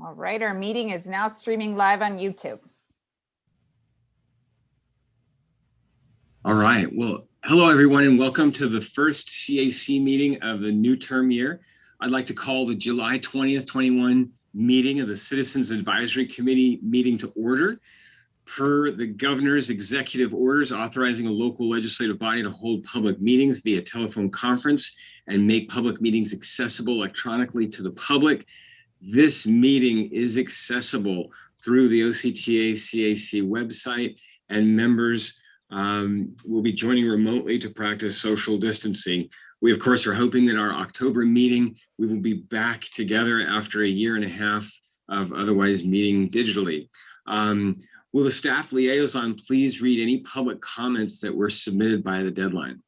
All right, our meeting is now streaming live on YouTube. All right, well, hello everyone and welcome to the first CAC meeting of the new term year. I'd like to call the July 20th, 21 meeting of the Citizens Advisory Committee meeting to order. Per the governor's executive orders authorizing a local legislative body to hold public meetings via telephone conference and make public meetings accessible electronically to the public, this meeting is accessible through the OCTA CAC website, and members will be joining remotely to practice social distancing. We, of course, are hoping that our October meeting, we will be back together after a year and a half of otherwise meeting digitally. Will the staff liaison please read any public comments that were submitted by the deadline?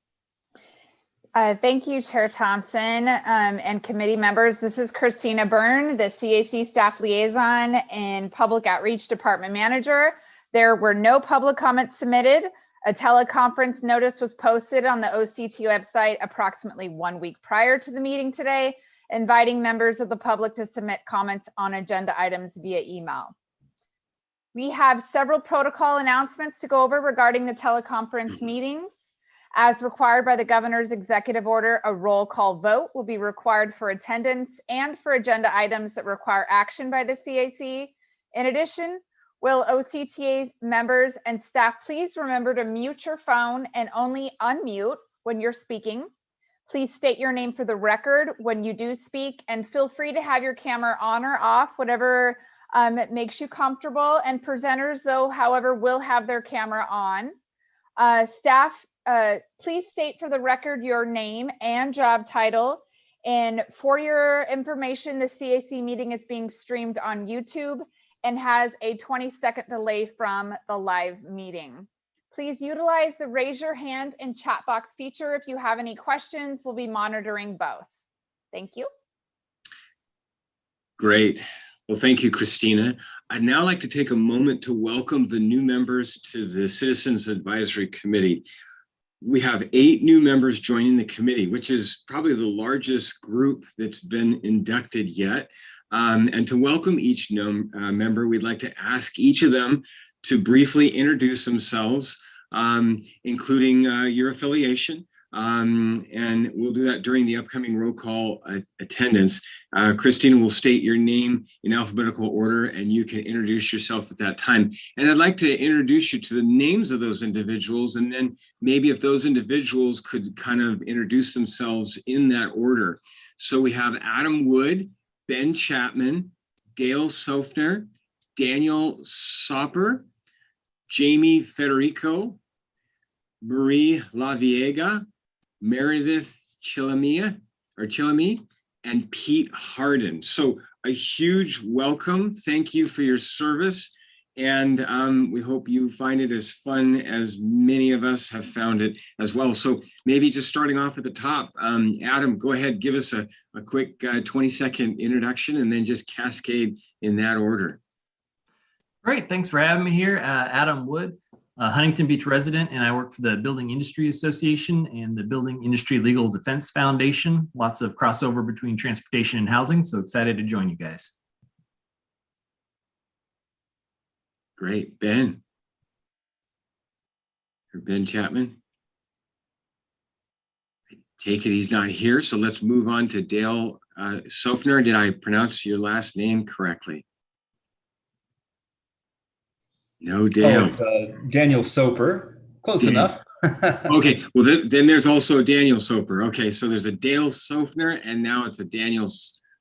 Thank you, Chair Thompson and committee members. This is Christina Byrne, the CAC staff liaison and public outreach department manager. There were no public comments submitted. A teleconference notice was posted on the OCTA website approximately 1 week prior to the meeting today, inviting members of the public to submit comments on agenda items via email. We have several protocol announcements to go over regarding the teleconference meetings. As required by the governor's executive order, a roll call vote will be required for attendance and for agenda items that require action by the CAC. In addition, will OCTA members and staff please remember to mute your phone and only unmute when you're speaking. Please state your name for the record when you do speak, and feel free to have your camera on or off, whatever it makes you comfortable. And presenters, though, however, will have their camera on. Staff, please state for the record your name and job title. And for your information, the CAC meeting is being streamed on YouTube and has a 20-second delay from the live meeting. Please utilize the raise your hand and chat box feature if you have any questions. We'll be monitoring both. Thank you. Great. Well, thank you, Christina. I'd now like to take a moment to welcome the new members to the Citizens Advisory Committee. We have 8 new members joining the committee, which is probably the largest group that's been inducted yet. And to welcome each member, we'd like to ask each of them to briefly introduce themselves, including your affiliation. And we'll do that during the upcoming roll call attendance. Christina will state your name in alphabetical order, and you can introduce yourself at that time. And I'd like to introduce you to the names of those individuals, and then maybe if those individuals could kind of introduce themselves in that order. So we have Adam Wood, Ben Chapman, Dale Sofner, Daniel Soper, Jamie Federico, Marie Laviega, Meredith Chilami, and Pete Harden. So a huge welcome. Thank you for your service. And we hope you find it as fun as many of us have found it as well. So maybe just starting off at the top, Adam, go ahead, give us a quick 20-second introduction and then just cascade in that order. Great, thanks for having me here. Adam Wood, Huntington Beach resident, and I work for the Building Industry Association and the Building Industry Legal Defense Foundation. Lots of crossover between transportation and housing, so excited to join you guys. Great, Ben. Or Ben Chapman. I take it he's not here, so let's move on to Dale Sofner. Did I pronounce your last name correctly? No, Dale. Oh, it's Daniel Soper. Close enough. Okay, well then there's also Daniel Soper. Okay, so there's a Dale Sofner and now it's a Daniel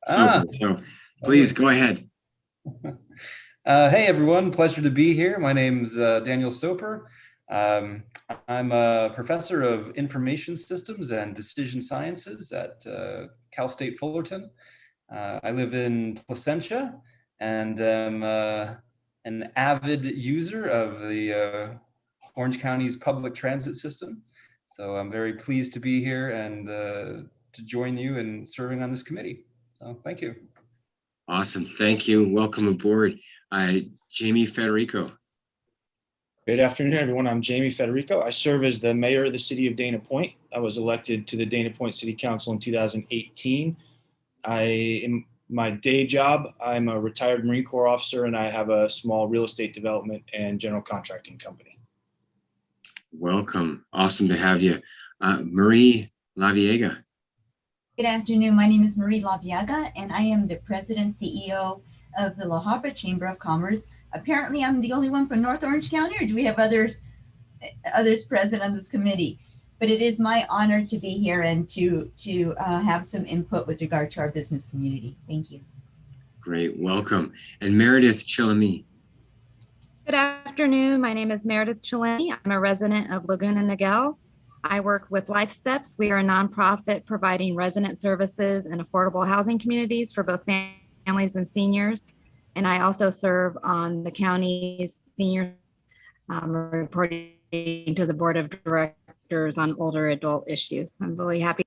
Soper. So please go ahead. Hey everyone, pleasure to be here. My name's Daniel Soper. I'm a professor of information systems and decision sciences at Cal State Fullerton. I live in Placentia and am an avid user of the Orange County's public transit system. So I'm very pleased to be here and to join you in serving on this committee. So thank you. Awesome, thank you. Welcome aboard. Jamie Federico. Good afternoon, everyone. I'm Jamie Federico. I serve as the mayor of the city of Dana Point. I was elected to the Dana Point City Council in 2018. I am My day job, I'm a retired Marine Corps officer, and I have a small real estate development and general contracting company. Welcome. Awesome to have you. Marie Laviega. Good afternoon. My name is Marie Laviaga, and I am the president CEO of the La Habra Chamber of Commerce. Apparently, I'm the only one from North Orange County, or do we have others present on this committee? But it is my honor to be here and to have some input with regard to our business community. Thank you. Great. Welcome. And Meredith Chillamy. Good afternoon. My name is Meredith Chillany. I'm a resident of Laguna Niguel. I work with Life Steps. We are a nonprofit providing resident services and affordable housing communities for both families and seniors. And I also serve on the county's senior reporting to the board of directors on older adult issues. I'm really happy.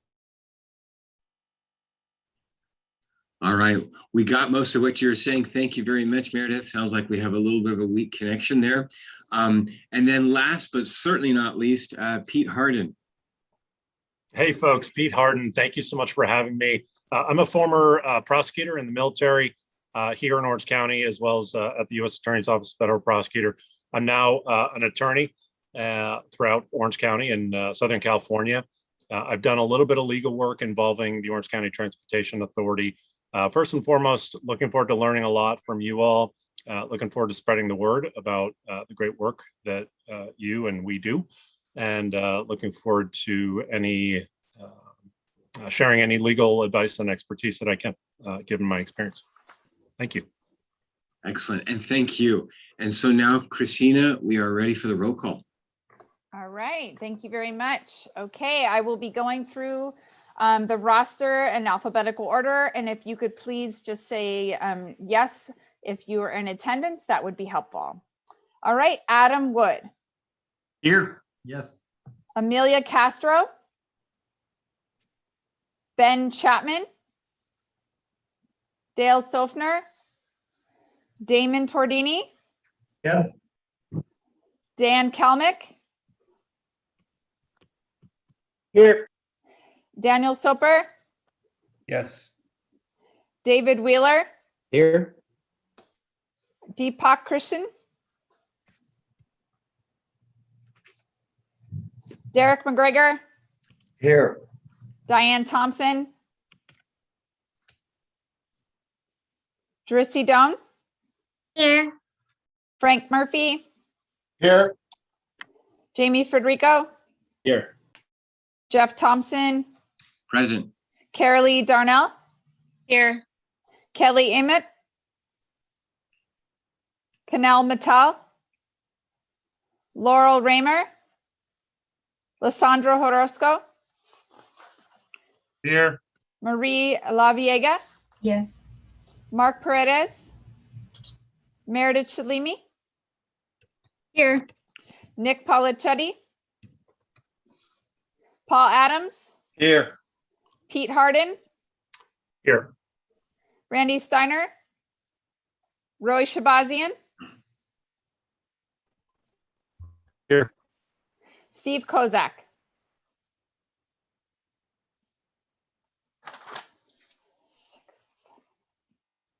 All right. We got most of what you were saying. Thank you very much, Meredith. Sounds like we have a little bit of a weak connection there. And then last, but certainly not least, Pete Harden. Hey, folks, Pete Harden. Thank you so much for having me. I'm a former prosecutor in the military here in Orange County, as well as at the U.S. Attorney's Office, federal prosecutor. I'm now an attorney throughout Orange County and Southern California. I've done a little bit of legal work involving the Orange County Transportation Authority. First and foremost, looking forward to learning a lot from you all. Looking forward to spreading the word about the great work that you and we do. And looking forward to any sharing any legal advice and expertise that I can, given my experience. Thank you. Excellent. And thank you. And so now, Christina, we are ready for the roll call. All right, thank you very much. Okay, I will be going through the roster in alphabetical order. And if you could please just say yes, if you are in attendance, that would be helpful. All right, Adam Wood. Here. Yes. Amelia Castro. Ben Chapman. Dale Sofner. Damon Tordini. Yeah. Dan Kalmick. Here. Daniel Soper. Yes. David Wheeler. Here. Deepak Christian. Derek McGregor. Here. Diane Thompson. Dristy Doan. Here. Frank Murphy. Here. Jamie Federico. Here. Jeff Thompson. Present. Carolee Darnell. Here. Kelly Emmett. Kanal Mattal. Laurel Raymer. Lissandra Horosco. Here. Marie Laviega. Yes. Mark Paredes. Meredith Shalimi. Here. Nick Polichetti. Paul Adams. Here. Pete Harden. Here. Randy Steiner. Roy Shabazian. Here. Steve Kozak.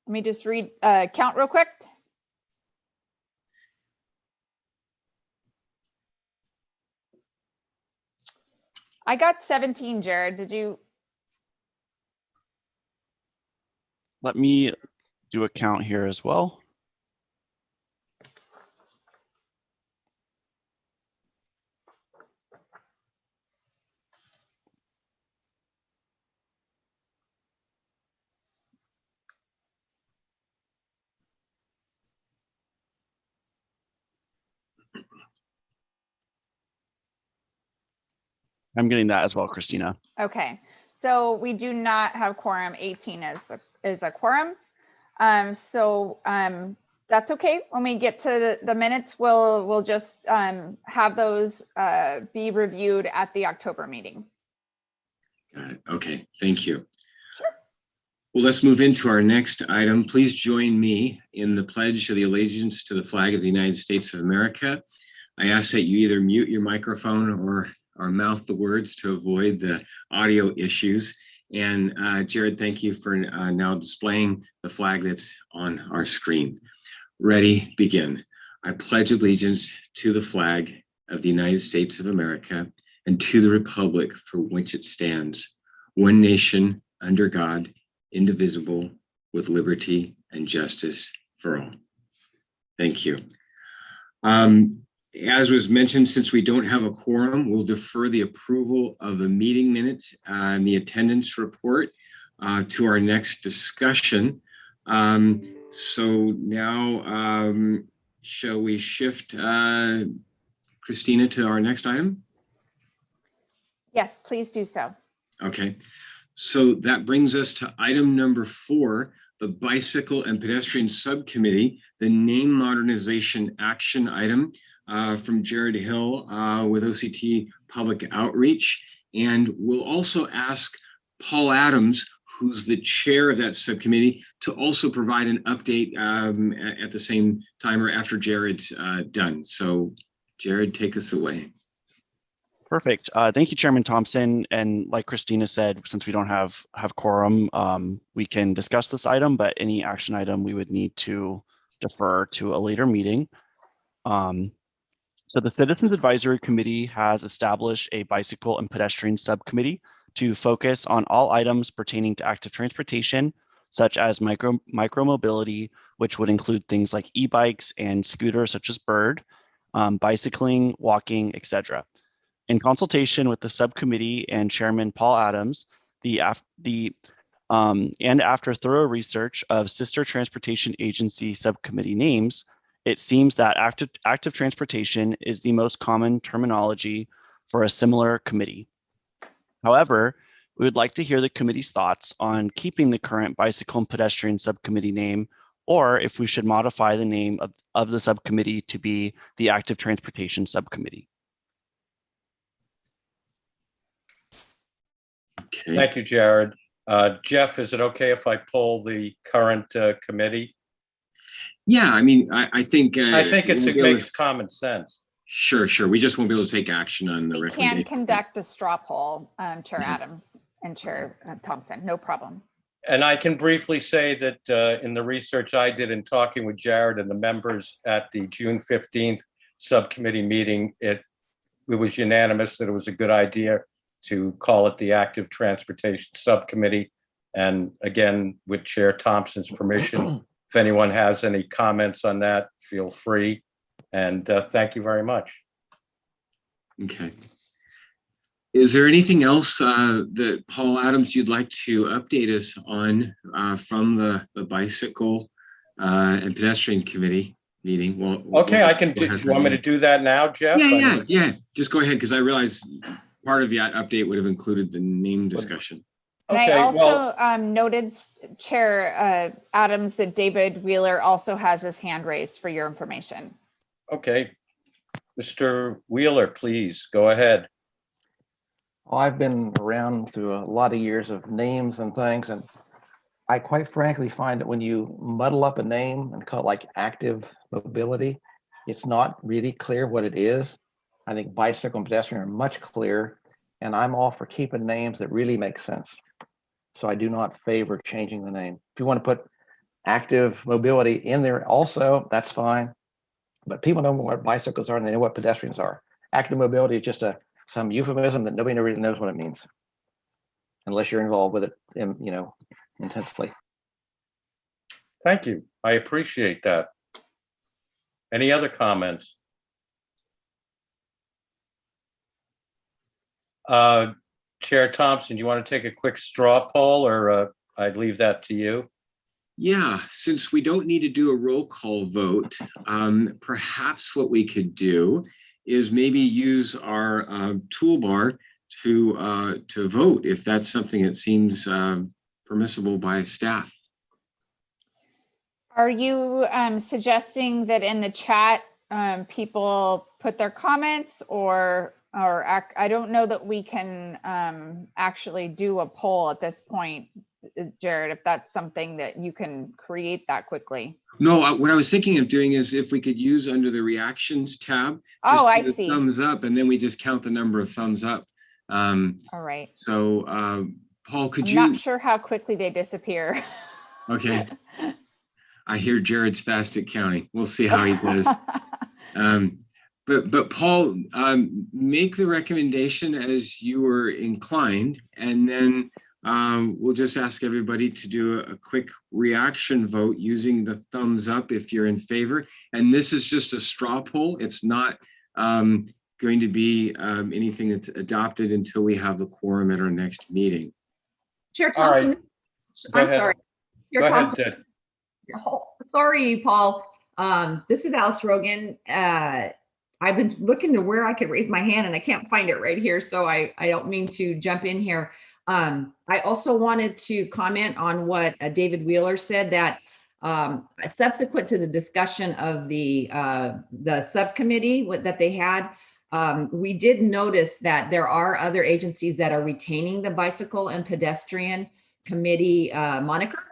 Let me just read count real quick. I got 17, Jared. Did you? Let me do a count here as well. I'm getting that as well, Christina. Okay, so we do not have quorum. 18 is a quorum. That's okay. When we get to the minutes, we'll just have those be reviewed at the October meeting. Got it. Okay, thank you. Sure. Well, let's move into our next item. Please join me in the pledge of the allegiance to the flag of the United States of America. I ask that you either mute your microphone or mouth the words to avoid the audio issues. And Jared, thank you for now displaying the flag that's on our screen. Ready, begin. I pledge allegiance to the flag of the United States of America and to the republic for which it stands, one nation under God, indivisible, with liberty and justice for all. Thank you. As was mentioned, since we don't have a quorum, we'll defer the approval of the meeting minutes and the attendance report to our next discussion. So now, shall we shift Christina to our next item? Yes, please do so. Okay, so that brings us to item number 4, the Bicycle and Pedestrian Subcommittee, the name modernization action item from Jared Hill with OCT Public Outreach. And we'll also ask Paul Adams, who's the chair of that subcommittee, to also provide an update at the same time or after Jared's done. So Jared, take us away. Perfect. Thank you, Chairman Thompson. And like Christina said, since we don't have quorum, we can discuss this item, but any action item we would need to defer to a later meeting. So the Citizens Advisory Committee has established a bicycle and pedestrian subcommittee to focus on all items pertaining to active transportation, such as micromobility, which would include things like e-bikes and scooters such as Bird, bicycling, walking, etc. In consultation with the subcommittee and Chairman Paul Adams, and after thorough research of sister transportation agency subcommittee names, it seems that active transportation is the most common terminology for a similar committee. However, we would like to hear the committee's thoughts on keeping the current bicycle and pedestrian subcommittee name, or if we should modify the name of the subcommittee to be the Active Transportation Subcommittee. Okay. Thank you, Jared. Jeff, is it okay if I poll the current committee? Yeah, I mean, I think it makes common sense. Sure. We just won't be able to take action on the We recommendation. can conduct a straw poll, Chair Adams and Chair Thompson, no problem. And I can briefly say that in the research I did in talking with Jared and the members at the June 15th subcommittee meeting, it was unanimous that it was a good idea to call it the Active Transportation Subcommittee. And again, with Chair Thompson's permission, if anyone has any comments on that, feel free. And thank you very much. Okay. Is there anything else that Paul Adams you'd like to update us on from the bicycle and pedestrian committee meeting? Okay, I can do you want me to do that now, Jeff? Yeah. Just go ahead, because I realize part of that update would have included the name discussion. And Okay, I also noted, Chair Adams, that David Wheeler also has his hand raised for your information. Okay, Mr. Wheeler, please go ahead. Well, I've been around through a lot of years of names and things, and I quite frankly find that when you muddle up a name and call it like active mobility, it's not really clear what it is. I think bicycle and pedestrian are much clearer, and I'm all for keeping names that really make sense. So I do not favor changing the name. If you want to put active mobility in there also, that's fine. But people know what bicycles are and they know what pedestrians are. Active mobility is just some euphemism that nobody really knows what it means, unless you're involved with it, intensely. Thank you. I appreciate that. Any other comments? Chair Thompson, do you want to take a quick straw poll, or I'd leave that to you? Yeah, since we don't need to do a roll call vote, perhaps what we could do is maybe use our toolbar to vote, if that's something that seems permissible by staff. Are you suggesting that in the chat people put their comments, or I don't know that we can actually do a poll at this point, Jared, if that's something that you can create that quickly. No, what I was thinking of doing is if we could use under the reactions tab. Oh, I see. Thumbs up, and then we just count the number of thumbs up. All right. So Paul, could I'm you? not sure how quickly they disappear. Okay. I hear Jared's fast at counting. We'll see how he does. But Paul, make the recommendation as you were inclined, and then we'll just ask everybody to do a quick reaction vote using the thumbs up if you're in favor. And this is just a straw poll. It's not going to be anything that's adopted until we have the quorum at our next meeting. Chair All right. Thompson. Go I'm ahead. sorry. Chair Go ahead, Thompson. Ted. Oh, sorry, Paul. This is Alice Rogan. I've been looking to where I could raise my hand and I can't find it right here. So I don't mean to jump in here. I also wanted to comment on what David Wheeler said, that subsequent to the discussion of the subcommittee that they had, we did notice that there are other agencies that are retaining the bicycle and pedestrian committee moniker.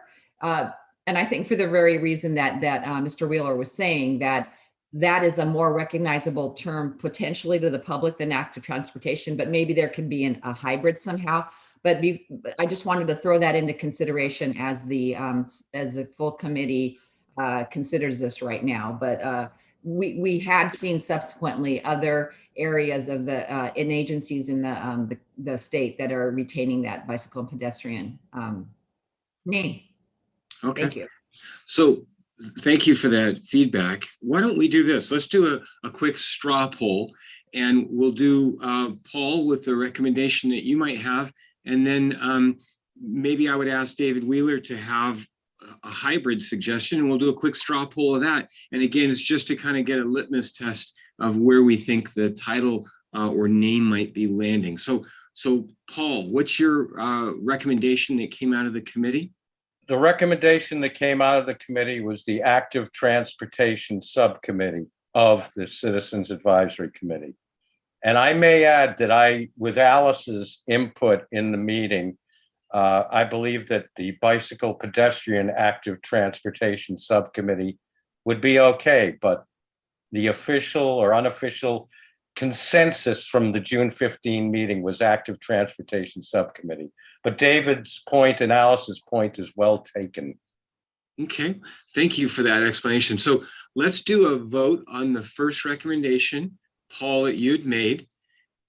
And I think for the very reason that Mr. Wheeler was saying, that is a more recognizable term potentially to the public than active transportation, but maybe there can be a hybrid somehow. But I just wanted to throw that into consideration as the full committee considers this right now. But we had seen subsequently other areas of in agencies in the state that are retaining that bicycle and pedestrian name. Okay. Thank you. So thank you for that feedback. Why don't we do this? Let's do a quick straw poll, and we'll do Paul with the recommendation that you might have. And then maybe I would ask David Wheeler to have a hybrid suggestion, and we'll do a quick straw poll of that. And again, it's just to kind of get a litmus test of where we think the title or name might be landing. So Paul, what's your recommendation that came out of the committee? The recommendation that came out of the committee was the Active Transportation Subcommittee of the Citizens Advisory Committee. And I may add that with Alice's input in the meeting, I believe that the Bicycle Pedestrian Active Transportation Subcommittee would be okay, but the official or unofficial consensus from the June 15 meeting was Active Transportation Subcommittee. But David's point and Alice's point is well taken. Okay, thank you for that explanation. So let's do a vote on the first recommendation, Paul, that you'd made,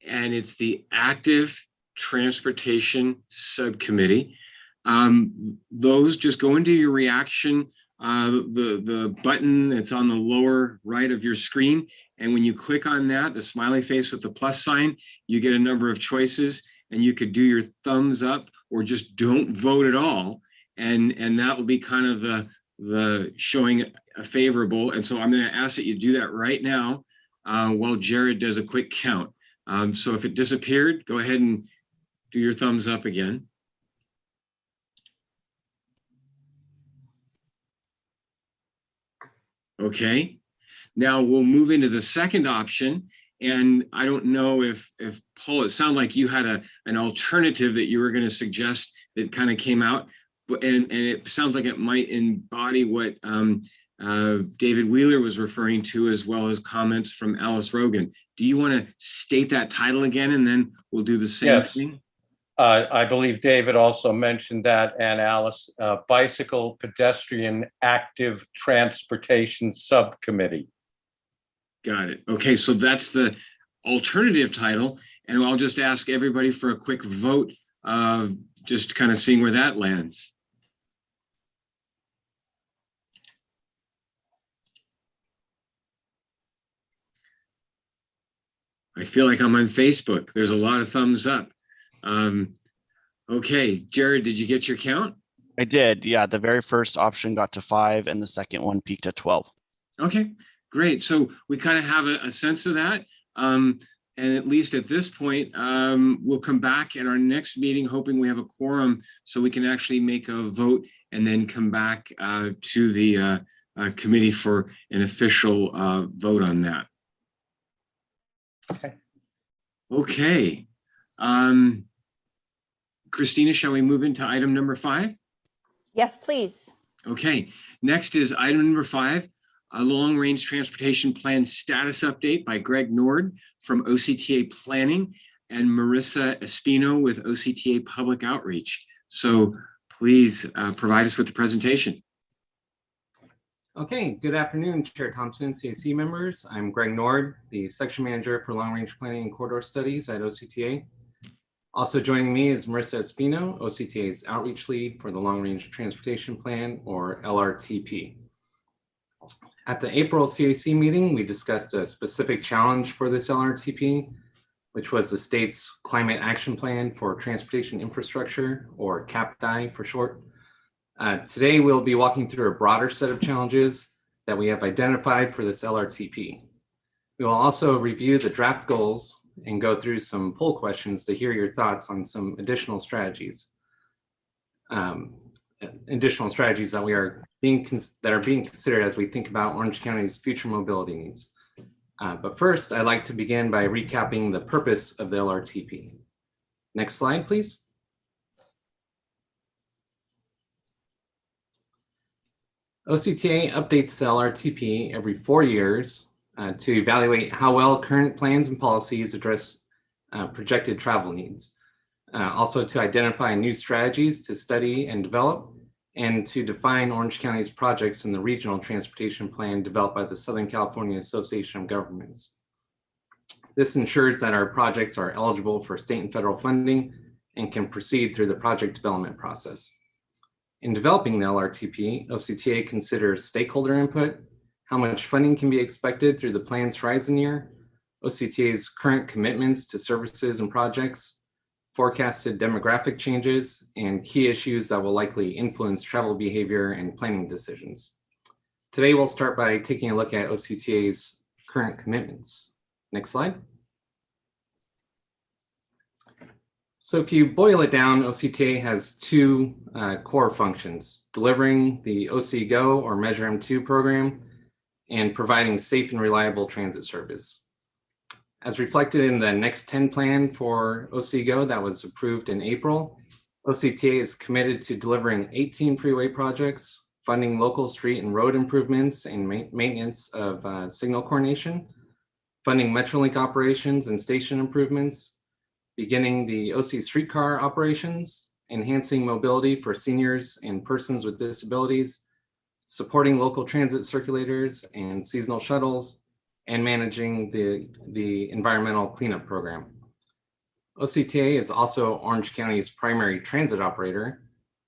and it's the Active Transportation Subcommittee. Those, just go into your reaction, the button that's on the lower right of your screen. And when you click on that, the smiley face with the plus sign, you get a number of choices, and you could do your thumbs up or just don't vote at all. And that will be kind of the showing a favorable. And so I'm going to ask that you do that right now while Jared does a quick count. So if it disappeared, go ahead and do your thumbs up again. Okay, now we'll move into the second option. And I don't know if Paul, it sounded like you had an alternative that you were going to suggest that kind of came out, and it sounds like it might embody what David Wheeler was referring to, as well as comments from Alice Rogan. Do you want to state that title again, and then we'll do the same thing? I believe David also mentioned that, and Alice, Bicycle Pedestrian Active Transportation Subcommittee. Got it. Okay, so that's the alternative title, and I'll just ask everybody for a quick vote, just kind of seeing where that lands. I feel like I'm on Facebook. There's a lot of thumbs up. Okay, Jared, did you get your count? I did. Yeah, the very first option got to 5 and the second one peaked at 12. Okay, great. So we kind of have a sense of that. And at least at this point, we'll come back at our next meeting, hoping we have a quorum so we can actually make a vote and then come back to the committee for an official vote on that. Okay. Okay. Christina, shall we move into item number 5? Yes, please. Okay, next is item number 5, a long-range transportation plan status update by Greg Nord from OCTA Planning. and Marissa Espino with OCTA Public Outreach. So please provide us with the presentation. Okay, good afternoon, Chair Thompson, CAC members. I'm Greg Nord, the Section Manager for Long Range Planning and Corridor Studies at OCTA. Also joining me is Marissa Espino, OCTA's Outreach Lead for the Long Range Transportation Plan, or LRTP. At the April CAC meeting, we discussed a specific challenge for this LRTP, which was the state's Climate Action Plan for Transportation Infrastructure, or CAPDI for short. Today, we'll be walking through a broader set of challenges that we have identified for this LRTP. We will also review the draft goals and go through some poll questions to hear your thoughts on some additional strategies. That are being considered as we think about Orange County's future mobility needs. But first, I'd like to begin by recapping the purpose of the LRTP. Next slide, please. OCTA updates the LRTP every 4 years to evaluate how well current plans and policies address projected travel needs. Also to identify new strategies to study and develop, and to define Orange County's projects in the regional transportation plan developed by the Southern California Association of Governments. This ensures that our projects are eligible for state and federal funding and can proceed through the project development process. In developing the LRTP, OCTA considers stakeholder input, how much funding can be expected through the plan's horizon year, OCTA's current commitments to services and projects, forecasted demographic changes, and key issues that will likely influence travel behavior and planning decisions. Today, we'll start by taking a look at OCTA's current commitments. Next slide. So if you boil it down, OCTA has two core functions: delivering the OC Go or Measure M2 program and providing safe and reliable transit service. As reflected in the Next 10 plan for OC Go that was approved in April, OCTA is committed to delivering 18 freeway projects, funding local street and road improvements and maintenance of signal coordination, funding Metrolink operations and station improvements, beginning the OC streetcar operations, enhancing mobility for seniors and persons with disabilities, supporting local transit circulators and seasonal shuttles, and managing the environmental cleanup program. OCTA is also Orange County's primary transit operator,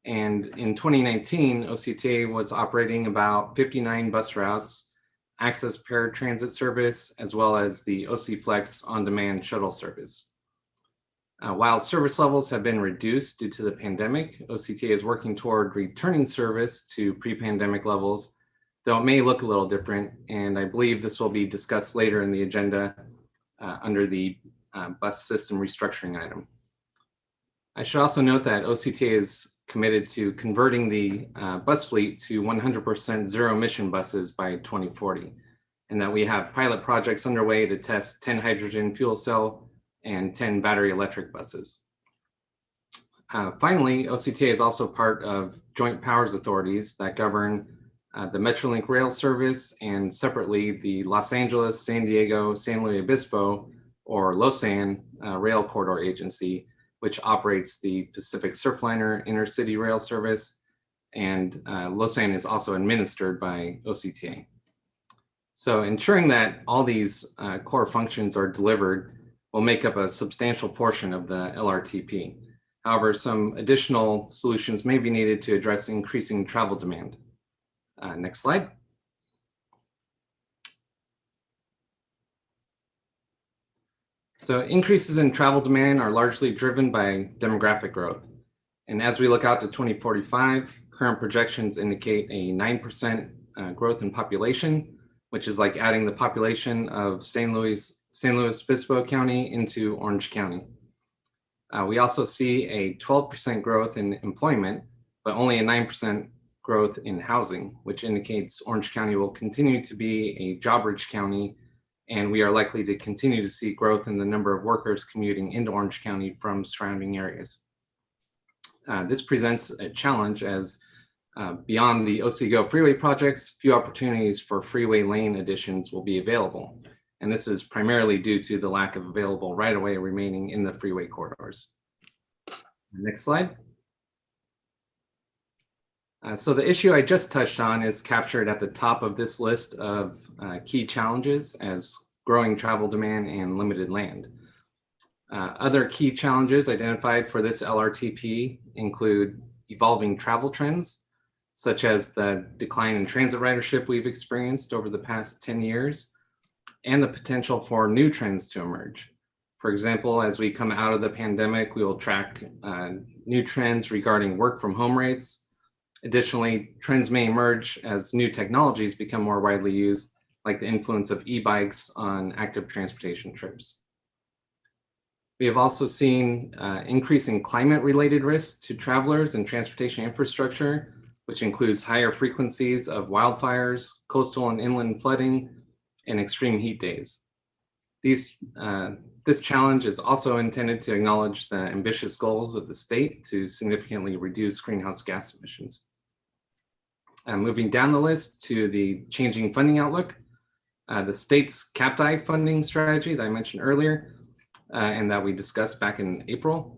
and in 2019, OCTA was operating about 59 bus routes, access paired transit service, as well as the OC Flex on-demand shuttle service. While service levels have been reduced due to the pandemic, OCTA is working toward returning service to pre-pandemic levels, though it may look a little different, and I believe this will be discussed later in the agenda under the bus system restructuring item. I should also note that OCTA is committed to converting the bus fleet to 100% zero-emission buses by 2040, and that we have pilot projects underway to test 10 hydrogen fuel cell and 10 battery electric buses. Finally, OCTA is also part of joint powers authorities that govern the Metrolink rail service, and separately the Los Angeles, San Diego, San Luis Obispo, or LOSAN rail corridor agency, which operates the Pacific Surfliner intercity rail service, and LOSAN is also administered by OCTA. So ensuring that all these core functions are delivered will make up a substantial portion of the LRTP. However, some additional solutions may be needed to address increasing travel demand. Next slide. So increases in travel demand are largely driven by demographic growth. And as we look out to 2045, current projections indicate a 9% growth in population, which is like adding the population of San Luis Obispo County into Orange County. We also see a 12% growth in employment, but only a 9% growth in housing, which indicates Orange County will continue to be a job-rich county, and we are likely to continue to see growth in the number of workers commuting into Orange County from surrounding areas. This presents a challenge as beyond the OC Go freeway projects, few opportunities for freeway lane additions will be available. and this is primarily due to the lack of available right-of-way remaining in the freeway corridors. Next slide. So the issue I just touched on is captured at the top of this list of key challenges as growing travel demand and limited land. Other key challenges identified for this LRTP include evolving travel trends, such as the decline in transit ridership we've experienced over the past 10 years, and the potential for new trends to emerge. For example, as we come out of the pandemic, we will track new trends regarding work from home rates. Additionally, trends may emerge as new technologies become more widely used, like the influence of e-bikes on active transportation trips. We have also seen increasing climate-related risks to travelers and transportation infrastructure, which includes higher frequencies of wildfires, coastal and inland flooding, and extreme heat days. This challenge is also intended to acknowledge the ambitious goals of the state to significantly reduce greenhouse gas emissions. Moving down the list to the changing funding outlook, the state's CAPTI funding strategy that I mentioned earlier and that we discussed back in April.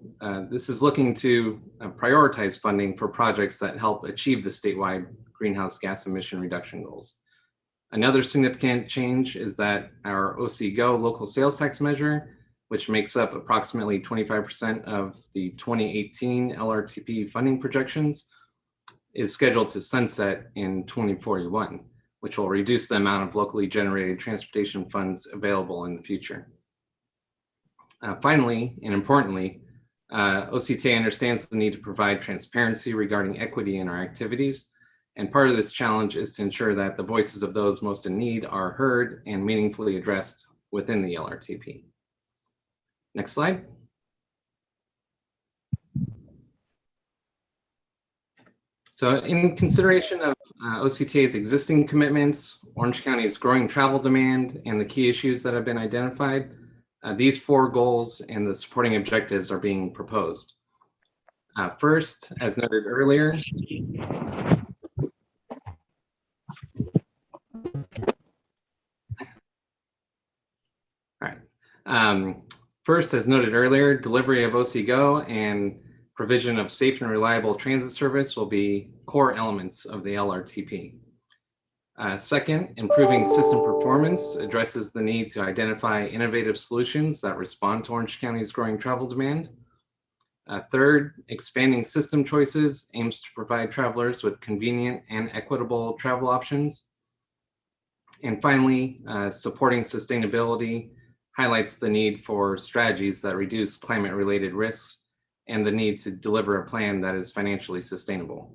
This is looking to prioritize funding for projects that help achieve the statewide greenhouse gas emission reduction goals. Another significant change is that our OCGO local sales tax measure, which makes up approximately 25% of the 2018 LRTP funding projections, is scheduled to sunset in 2041, which will reduce the amount of locally generated transportation funds available in the future. Finally, and importantly, OCTA understands the need to provide transparency regarding equity in our activities. And part of this challenge is to ensure that the voices of those most in need are heard and meaningfully addressed within the LRTP. Next slide. So in consideration of OCTA's existing commitments, Orange County's growing travel demand, and the key issues that have been identified, these 4 goals and the supporting objectives are being proposed. First, as noted earlier, first, as noted earlier, delivery of OCGO and provision of safe and reliable transit service will be core elements of the LRTP. Second, improving system performance addresses the need to identify innovative solutions that respond to Orange County's growing travel demand. Third, expanding system choices aims to provide travelers with convenient and equitable travel options. And finally, supporting sustainability highlights the need for strategies that reduce climate-related risks and the need to deliver a plan that is financially sustainable.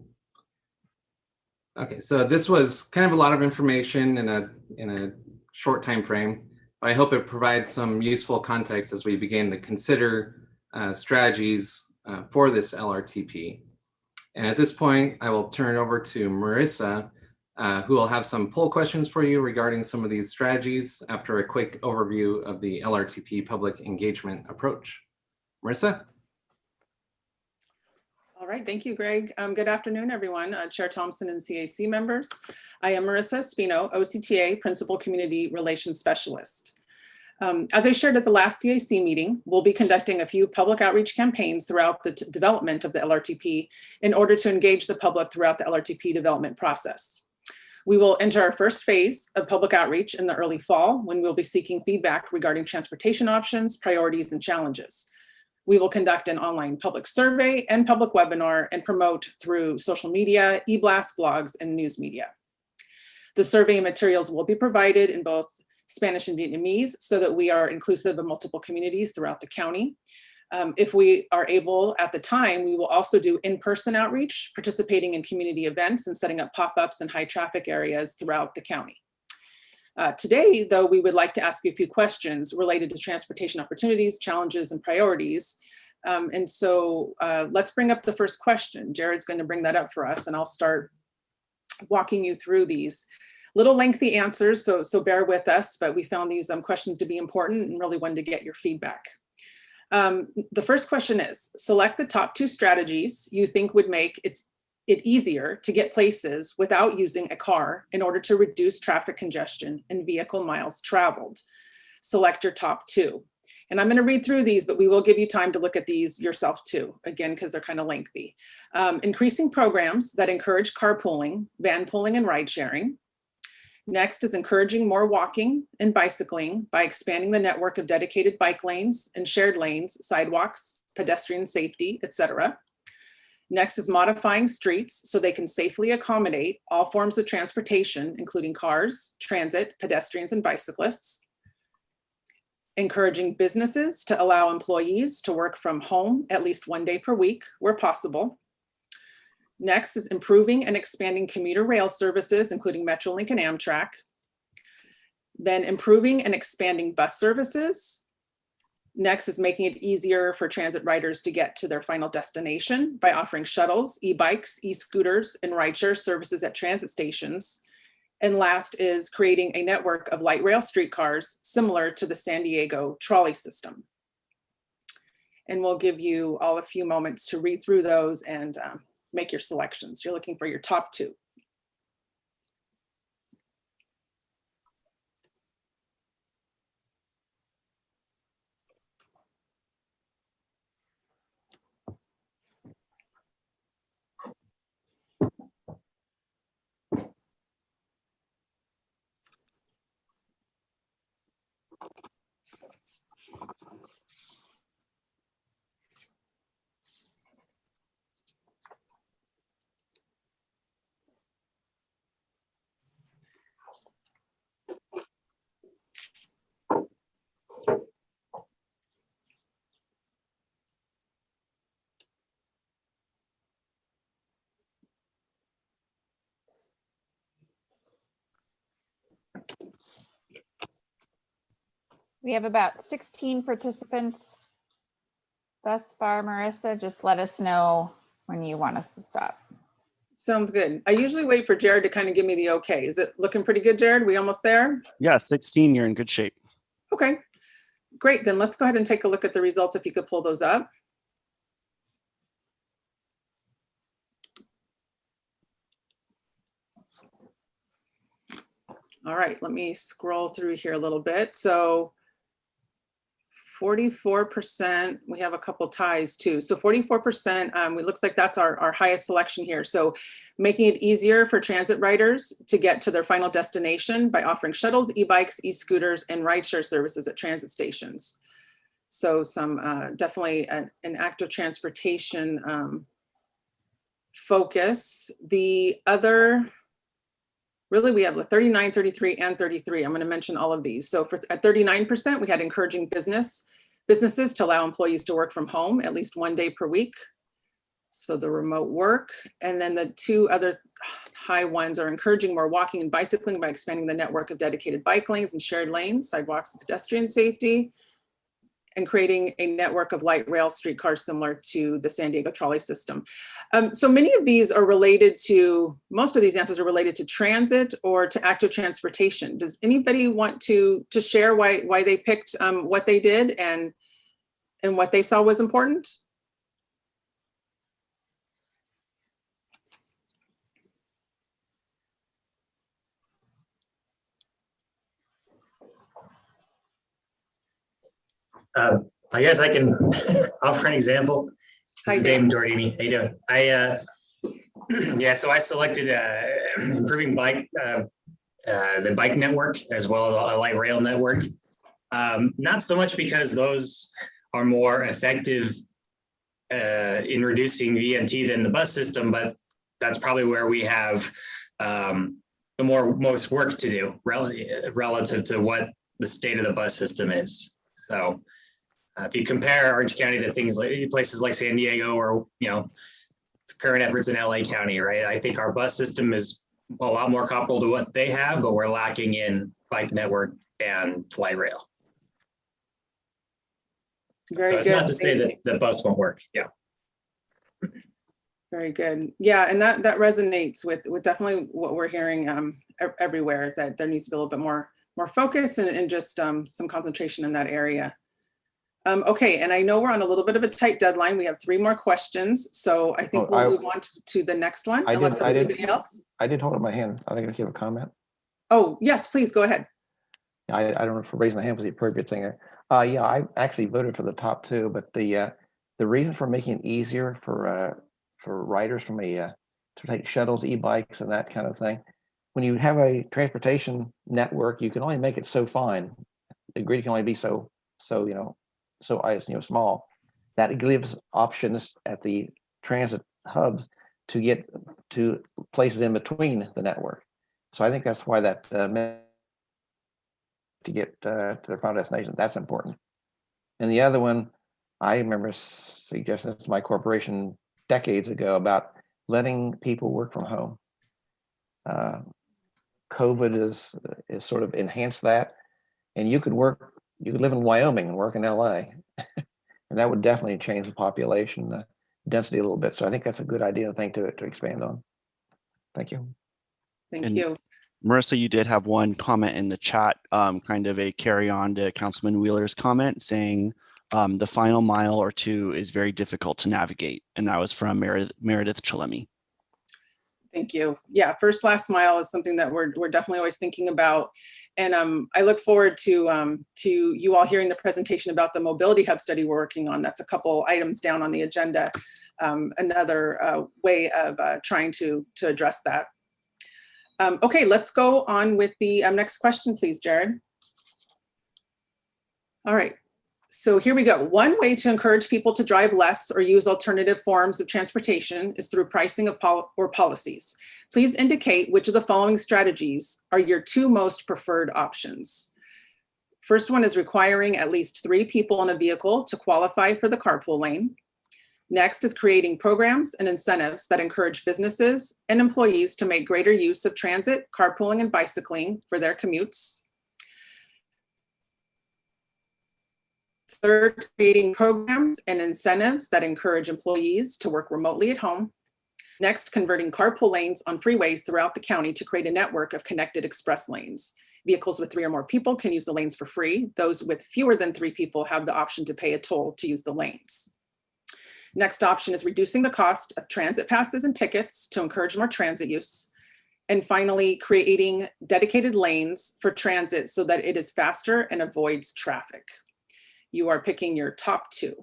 Okay, so this was kind of a lot of information in a short time frame, but I hope it provides some useful context as we begin to consider strategies for this LRTP. And at this point, I will turn it over to Marissa, who will have some poll questions for you regarding some of these strategies after a quick overview of the LRTP public engagement approach. Marissa? All right, thank you, Greg. Good afternoon, everyone. Chair Thompson and CAC members. I am Marissa Espino, OCTA Principal Community Relations Specialist. As I shared at the last CAC meeting, we'll be conducting a few public outreach campaigns throughout the development of the LRTP in order to engage the public throughout the LRTP development process. We will enter our first phase of public outreach in the early fall when we'll be seeking feedback regarding transportation options, priorities, and challenges. We will conduct an online public survey and public webinar and promote through social media, e-blast, blogs, and news media. The survey materials will be provided in both Spanish and Vietnamese so that we are inclusive of multiple communities throughout the county. If we are able at the time, we will also do in-person outreach, participating in community events and setting up pop-ups in high traffic areas throughout the county. Today, though, we would like to ask you a few questions related to transportation opportunities, challenges, and priorities. And so let's bring up the first question. Jared's going to bring that up for us, and I'll start walking you through these. Little lengthy answers, so bear with us, but we found these questions to be important and really wanted to get your feedback. The first question is, select the top 2 strategies you think would make it easier to get places without using a car in order to reduce traffic congestion and vehicle miles traveled. select your top 2. And I'm going to read through these, but we will give you time to look at these yourself too, again, because they're kind of lengthy. Increasing programs that encourage carpooling, van pooling, and ride sharing. Next is encouraging more walking and bicycling by expanding the network of dedicated bike lanes and shared lanes, sidewalks, pedestrian safety, etc. Next is modifying streets so they can safely accommodate all forms of transportation, including cars, transit, pedestrians, and bicyclists. Encouraging businesses to allow employees to work from home at least 1 day per week where possible. Next is improving and expanding commuter rail services, including Metrolink and Amtrak. Then improving and expanding bus services. Next is making it easier for transit riders to get to their final destination by offering shuttles, e-bikes, e-scooters, and rideshare services at transit stations. And last is creating a network of light rail streetcars similar to the San Diego trolley system. And we'll give you all a few moments to read through those and make your selections. You're looking for your top 2. We have about 16 participants thus far. Marissa, just let us know when you want us to stop. Sounds good. I usually wait for Jared to kind of give me the okay. Is it looking pretty good, Jared? We almost there? Yeah, 16, you're in good shape. Okay, great. Then let's go ahead and take a look at the results if you could pull those up. All right, let me scroll through here a little bit. So 44%, we have a couple ties too. So 44%, it looks like that's our highest selection here. So making it easier for transit riders to get to their final destination by offering shuttles, e-bikes, e-scooters, and rideshare services at transit stations. So some definitely an active transportation focus. The other, really, we have the 39, 33, and 33. I'm going to mention all of these. So at 39%, we had encouraging businesses to allow employees to work from home at least 1 day per week. So the remote work. And then the 2 other high ones are encouraging more walking and bicycling by expanding the network of dedicated bike lanes and shared lanes, sidewalks, and pedestrian safety, and creating a network of light rail streetcars similar to the San Diego trolley system. So many of these are related to, most of these answers are related to transit or to active transportation. Does anybody want to share why they picked what they did and what they saw was important? I guess I can offer an example. This is Dave Dordini. How you doing? Yeah, so I selected improving the bike network as well as a light rail network. Not so much because those are more effective in reducing VMT than the bus system, but that's probably where we have the most work to do relative to what the state of the bus system is. So if you compare Orange County to things like places like San Diego or, current efforts in LA County, right? I think our bus system is a lot more comparable to what they have, but we're lacking in bike network and light rail. Very good. So it's not to say that the bus won't work. Yeah. Very good. Yeah, and that resonates with definitely what we're hearing everywhere, that there needs to be a little bit more focus and just some concentration in that area. Okay, and I know we're on a little bit of a tight deadline. We have 3 more questions, so I think we'll move on to the next one, unless there's anybody else. I did hold up my hand. I think I give a comment. Oh, yes, please go ahead. I don't know if raising the hand was the appropriate thing. Yeah, I actually voted for the top two, but the reason for making it easier for riders from to take shuttles, e-bikes, and that kind of thing, when you have a transportation network, you can only make it so fine. The grid can only be so small. That gives options at the transit hubs to get to places in between the network. So I think that's why that to get to their final destination, that's important. And the other one, I remember suggesting this to my corporation decades ago about letting people work from home. COVID is sort of enhanced that, and you could live in Wyoming and work in LA, and that would definitely change the population density a little bit. So I think that's a good idea thing to expand on. Thank you. Thank you. Marissa, you did have one comment in the chat, kind of a carry on to Councilman Wheeler's comment saying the final mile or two is very difficult to navigate. And that was from Meredith Chalemi. Thank you. Yeah, first last mile is something that we're definitely always thinking about. And I look forward to you all hearing the presentation about the mobility hub study we're working on. That's a couple items down on the agenda. Another way of trying to address that. Okay, let's go on with the next question, please, Jared. All right, so here we go. One way to encourage people to drive less or use alternative forms of transportation is through pricing of or policies. Please indicate which of the following strategies are your two most preferred options. First one is requiring at least 3 people in a vehicle to qualify for the carpool lane. Next is creating programs and incentives that encourage businesses and employees to make greater use of transit, carpooling, and bicycling for their commutes. Third, creating programs and incentives that encourage employees to work remotely at home. Next, converting carpool lanes on freeways throughout the county to create a network of connected express lanes. Vehicles with 3 or more people can use the lanes for free. Those with fewer than 3 people have the option to pay a toll to use the lanes. Next option is reducing the cost of transit passes and tickets to encourage more transit use. And finally, creating dedicated lanes for transit so that it is faster and avoids traffic. You are picking your top 2.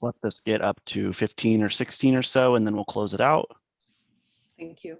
Let this get up to 15 or 16 or so, and then we'll close it out. Thank you.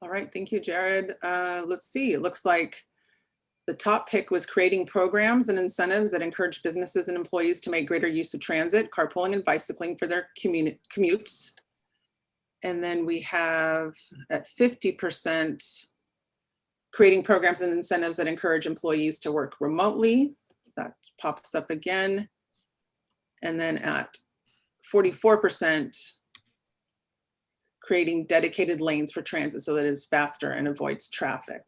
All right, thank you, Jared. Let's see, it looks like the top pick was creating programs and incentives that encourage businesses and employees to make greater use of transit, carpooling, and bicycling for their commutes. And then we have at 50%, creating programs and incentives that encourage employees to work remotely. That pops up again. And then at 44%, creating dedicated lanes for transit so that it is faster and avoids traffic.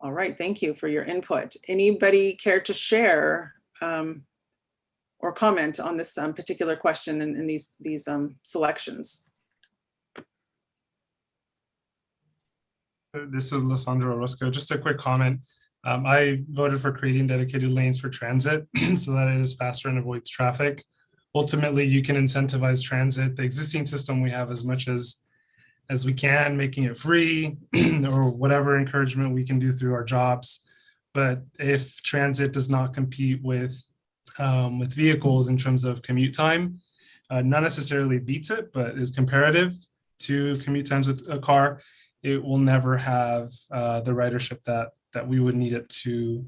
All right, thank you for your input. Anybody care to share or comment on this particular question and these selections? This is Lissandro Orozco. Just a quick comment. I voted for creating dedicated lanes for transit so that it is faster and avoids traffic. Ultimately, you can incentivize transit, the existing system we have, as much as we can, making it free or whatever encouragement we can do through our jobs. But if transit does not compete with vehicles in terms of commute time, not necessarily beats it, but is comparative to commute times with a car, it will never have the ridership that we would need it to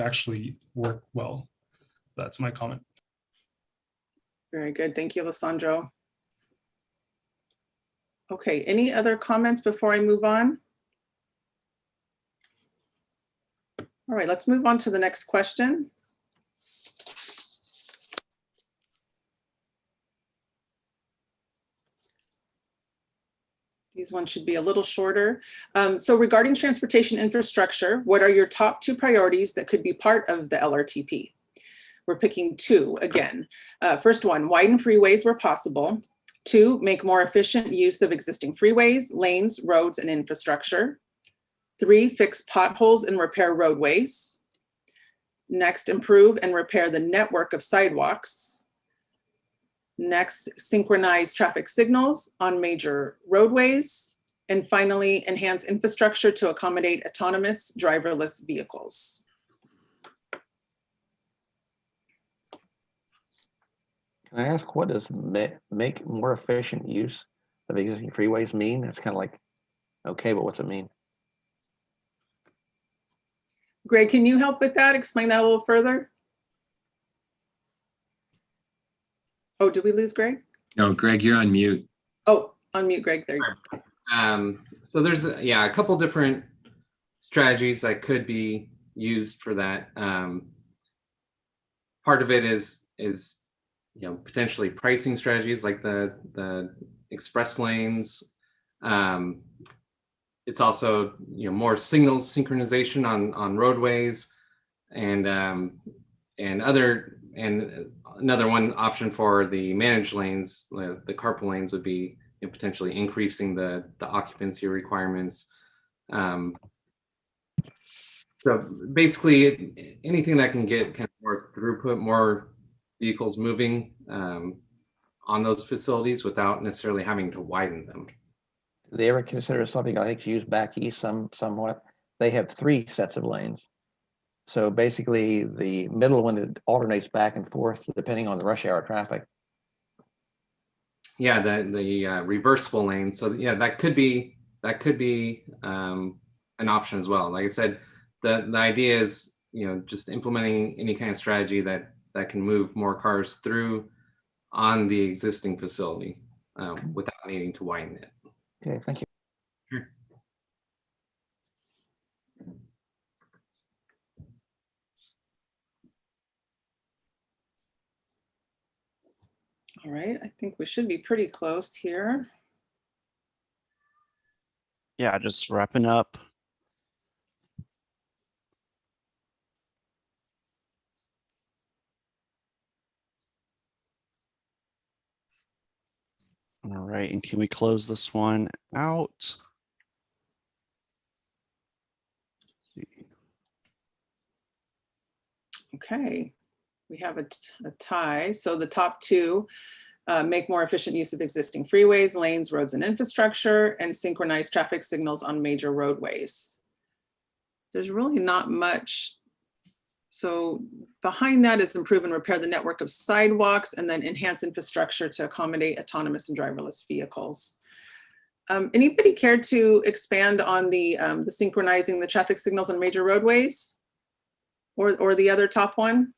actually work well. That's my comment. Very good. Thank you, Alessandro. Okay, any other comments before I move on? All right, let's move on to the next question. These ones should be a little shorter. So regarding transportation infrastructure, what are your top 2 priorities that could be part of the LRTP? We're picking 2 again. First one, widen freeways where possible. 2, make more efficient use of existing freeways, lanes, roads, and infrastructure. 3, fix potholes and repair roadways. Next, improve and repair the network of sidewalks. Next, synchronize traffic signals on major roadways. And finally, enhance infrastructure to accommodate autonomous driverless vehicles. Can I ask, what does make more efficient use of existing freeways mean? It's kind of like, okay, but what's it mean? Greg, can you help with that? Explain that a little further. Oh, did we lose Greg? No, Greg, you're on mute. Oh, unmute Greg, there you go. So there's, a couple different strategies that could be used for that. Part of it is potentially pricing strategies like the express lanes. It's also more signals synchronization on roadways, and another one option for the managed lanes, the carpool lanes, would be potentially increasing the occupancy requirements. So basically, anything that can get kind of more throughput, more vehicles moving on those facilities without necessarily having to widen them. Do they ever consider something I think used back east somewhat? They have 3 sets of lanes. So basically the middle one, it alternates back and forth depending on the rush hour traffic. Yeah, the reversible lane. So yeah, that could be an option as well. Like I said, the idea is just implementing any kind of strategy that can move more cars through on the existing facility without needing to widen it. Okay, thank you. Sure. All right, I think we should be pretty close here. Yeah, just wrapping up. All right, and can we close this one out? Okay, we have a tie. So the top 2, make more efficient use of existing freeways, lanes, roads, and infrastructure, and synchronize traffic signals on major roadways. There's really not much. So behind that is improve and repair the network of sidewalks, and then enhance infrastructure to accommodate autonomous and driverless vehicles. Anybody care to expand on the synchronizing the traffic signals on major roadways, or the other top one?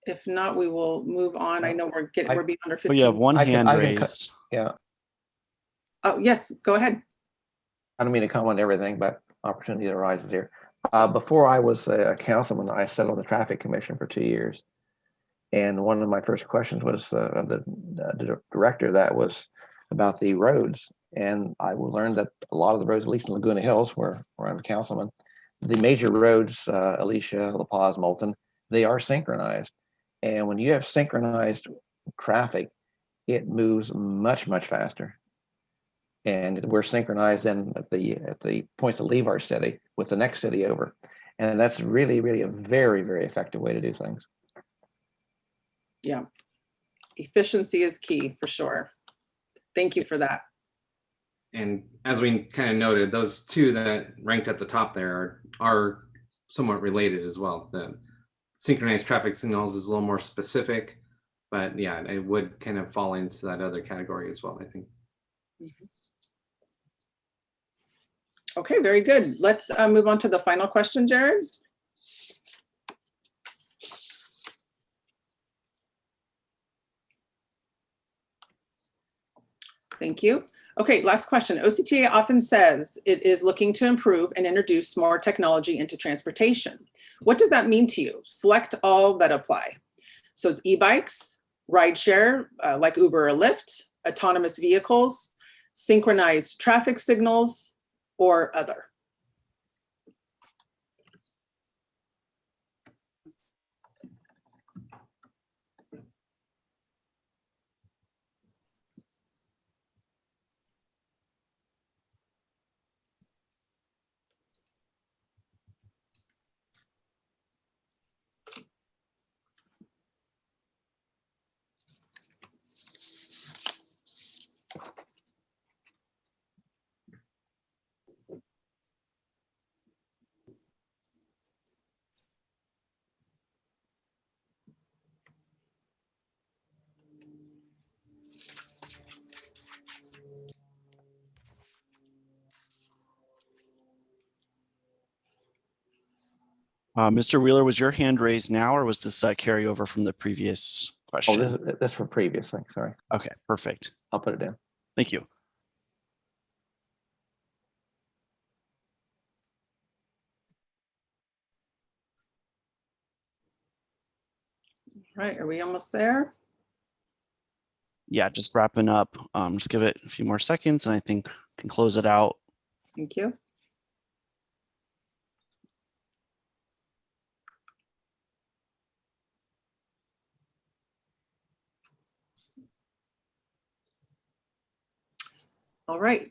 If not, we will move on. I know we're beyond our 15. Oh, you have one hand raised. Yeah. Oh, yes, go ahead. I don't mean to comment on everything, but opportunity arises here. Before I was a councilman, I sat on the traffic commission for 2 years. And one of my first questions was the director that was about the roads. And I learned that a lot of the roads, at least in Laguna Hills, where I'm a councilman, the major roads, Alicia, La Paz, Moulton, they are synchronized. And when you have synchronized traffic, it moves much, much faster. And we're synchronized then at the points to leave our city with the next city over. And that's really, really a very, very effective way to do things. Yeah, efficiency is key for sure. Thank you for that. And as we kind of noted, those two that ranked at the top there are somewhat related as well. The synchronized traffic signals is a little more specific, but yeah, it would kind of fall into that other category as well, I think. Okay, very good. Let's move on to the final question, Jared. Thank you. Okay, last question. OCTA often says it is looking to improve and introduce more technology into transportation. What does that mean to you? Select all that apply. So it's e-bikes, rideshare, like Uber or Lyft, autonomous vehicles, synchronized traffic signals, or other. Mr. Wheeler, was your hand raised now, or was this carryover from the previous question? Oh, that's for previous thing. Sorry. Okay, perfect. I'll put it in. Thank you. All right, are we almost there? Yeah, just wrapping up. Just give it a few more seconds and I think we can close it out. Thank you. All right,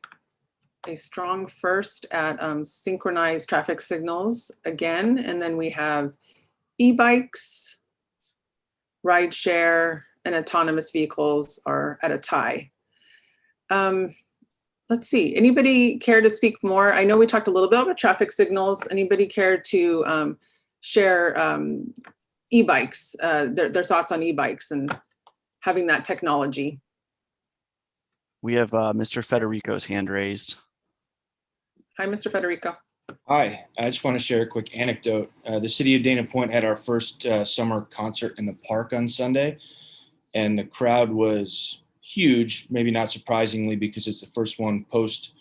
a strong first at synchronized traffic signals again, and then we have e-bikes, rideshare, and autonomous vehicles are at a tie. Let's see, anybody care to speak more? I know we talked a little bit about traffic signals. Anybody care to share e-bikes, their thoughts on e-bikes and having that technology? We have Mr. Federico's hand raised. Hi, Mr. Federico. Hi, I just want to share a quick anecdote. The city of Dana Point had our first summer concert in the park on Sunday, and the crowd was huge, maybe not surprisingly because it's the first one post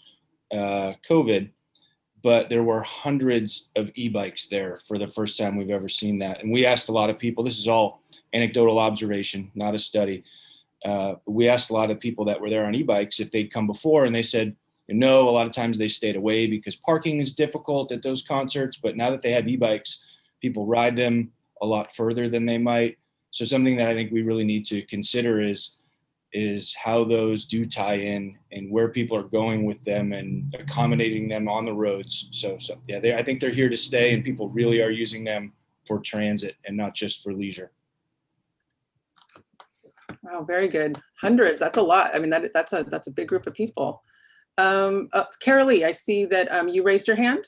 COVID, but there were hundreds of e-bikes there for the first time we've ever seen that. And we asked a lot of people, this is all anecdotal observation, not a study. We asked a lot of people that were there on e-bikes if they'd come before, and they said, no, a lot of times they stayed away because parking is difficult at those concerts. But now that they have e-bikes, people ride them a lot further than they might. So something that I think we really need to consider is how those do tie in and where people are going with them and accommodating them on the roads. So yeah, I think they're here to stay, and people really are using them for transit and not just for leisure. Wow, very good. Hundreds, that's a lot. I mean, that's a big group of people. Carolee, I see that you raised your hand.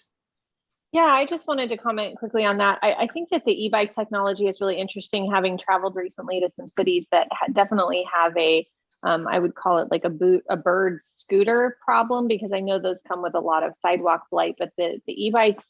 Yeah, I just wanted to comment quickly on that. I think that the e-bike technology is really interesting, having traveled recently to some cities that definitely have a, I would call it like a bird scooter problem, because I know those come with a lot of sidewalk blight, but the e-bikes,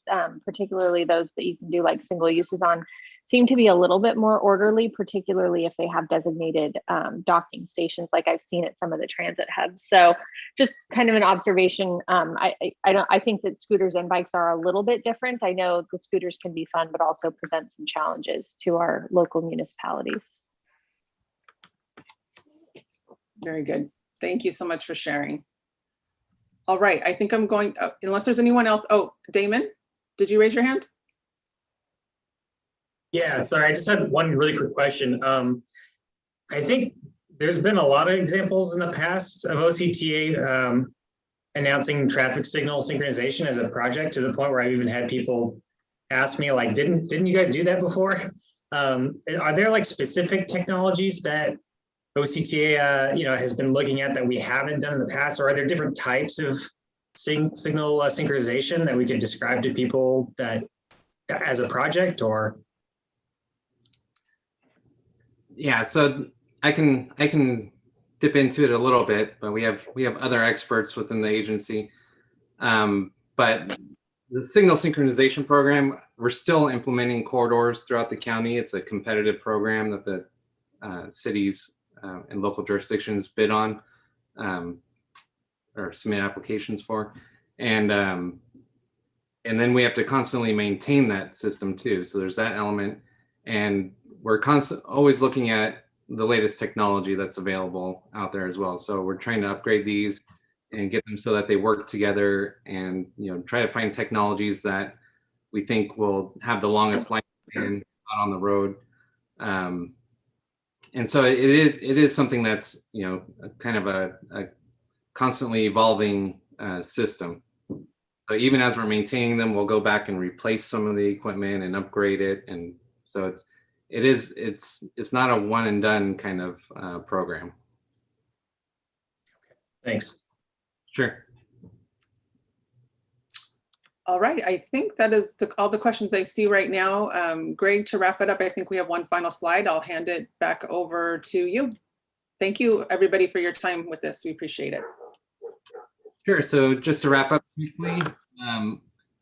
particularly those that you can do like single uses on, seem to be a little bit more orderly, particularly if they have designated docking stations like I've seen at some of the transit hubs. So just kind of an observation. I think that scooters and bikes are a little bit different. I know the scooters can be fun, but also present some challenges to our local municipalities. Very good. Thank you so much for sharing. All right, I think I'm going, unless there's anyone else. Oh, Damon, did you raise your hand? Yeah, sorry, I just had one really quick question. I think there's been a lot of examples in the past of OCTA announcing traffic signal synchronization as a project, to the point where I've even had people ask me, like, didn't you guys do that before? Are there like specific technologies that OCTA, has been looking at that we haven't done in the past, or are there different types of signal synchronization that we could describe to people that as a project? Or yeah, so I can dip into it a little bit, but we have other experts within the agency. But the signal synchronization program, we're still implementing corridors throughout the county. It's a competitive program that the cities and local jurisdictions bid on or submit applications for. And then we have to constantly maintain that system too. So there's that element. And we're always looking at the latest technology that's available out there as well. So we're trying to upgrade these and get them so that they work together, and try to find technologies that we think will have the longest lifespan out on the road. And so it is something that's kind of a constantly evolving system. So even as we're maintaining them, we'll go back and replace some of the equipment and upgrade it. And so it's not a one and done kind of program. Thanks. Sure. All right, I think that is all the questions I see right now. Greg, to wrap it up, I think we have one final slide. I'll hand it back over to you. Thank you, everybody, for your time with this. We appreciate it. Sure. So just to wrap up briefly,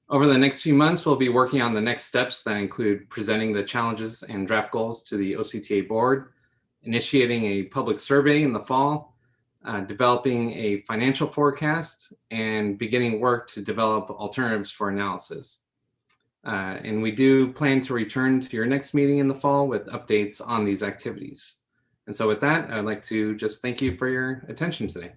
over the next few months, we'll be working on the next steps that include presenting the challenges and draft goals to the OCTA board, initiating a public survey in the fall, developing a financial forecast, and beginning work to develop alternatives for analysis. And we do plan to return to your next meeting in the fall with updates on these activities. And so with that, I'd like to just thank you for your attention today.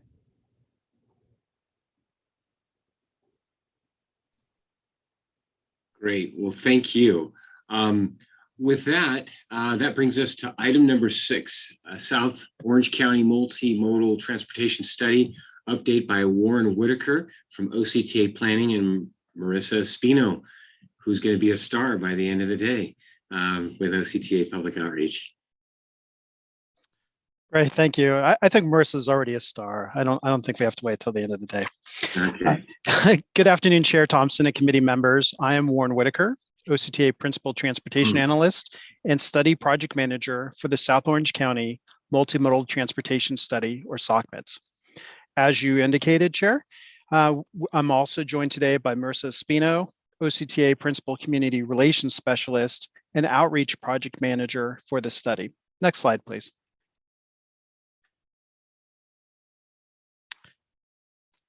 Great. Well, thank you. With that, that brings us to item number 6, South Orange County Multimodal Transportation Study update by Warren Whitaker from OCTA Planning and Marissa Spino, who's going to be a star by the end of the day with OCTA Public Outreach. Great, thank you. I think Marissa's already a star. I don't think we have to wait till the end of the day. Okay. Good afternoon, Chair Thompson and committee members. I am Warren Whitaker, OCTA Principal Transportation Analyst and Study Project Manager for the South Orange County Multimodal Transportation Study, or SOCMITS. As you indicated, Chair, I'm also joined today by Marissa Spino, OCTA Principal Community Relations Specialist and Outreach Project Manager for the study. Next slide, please.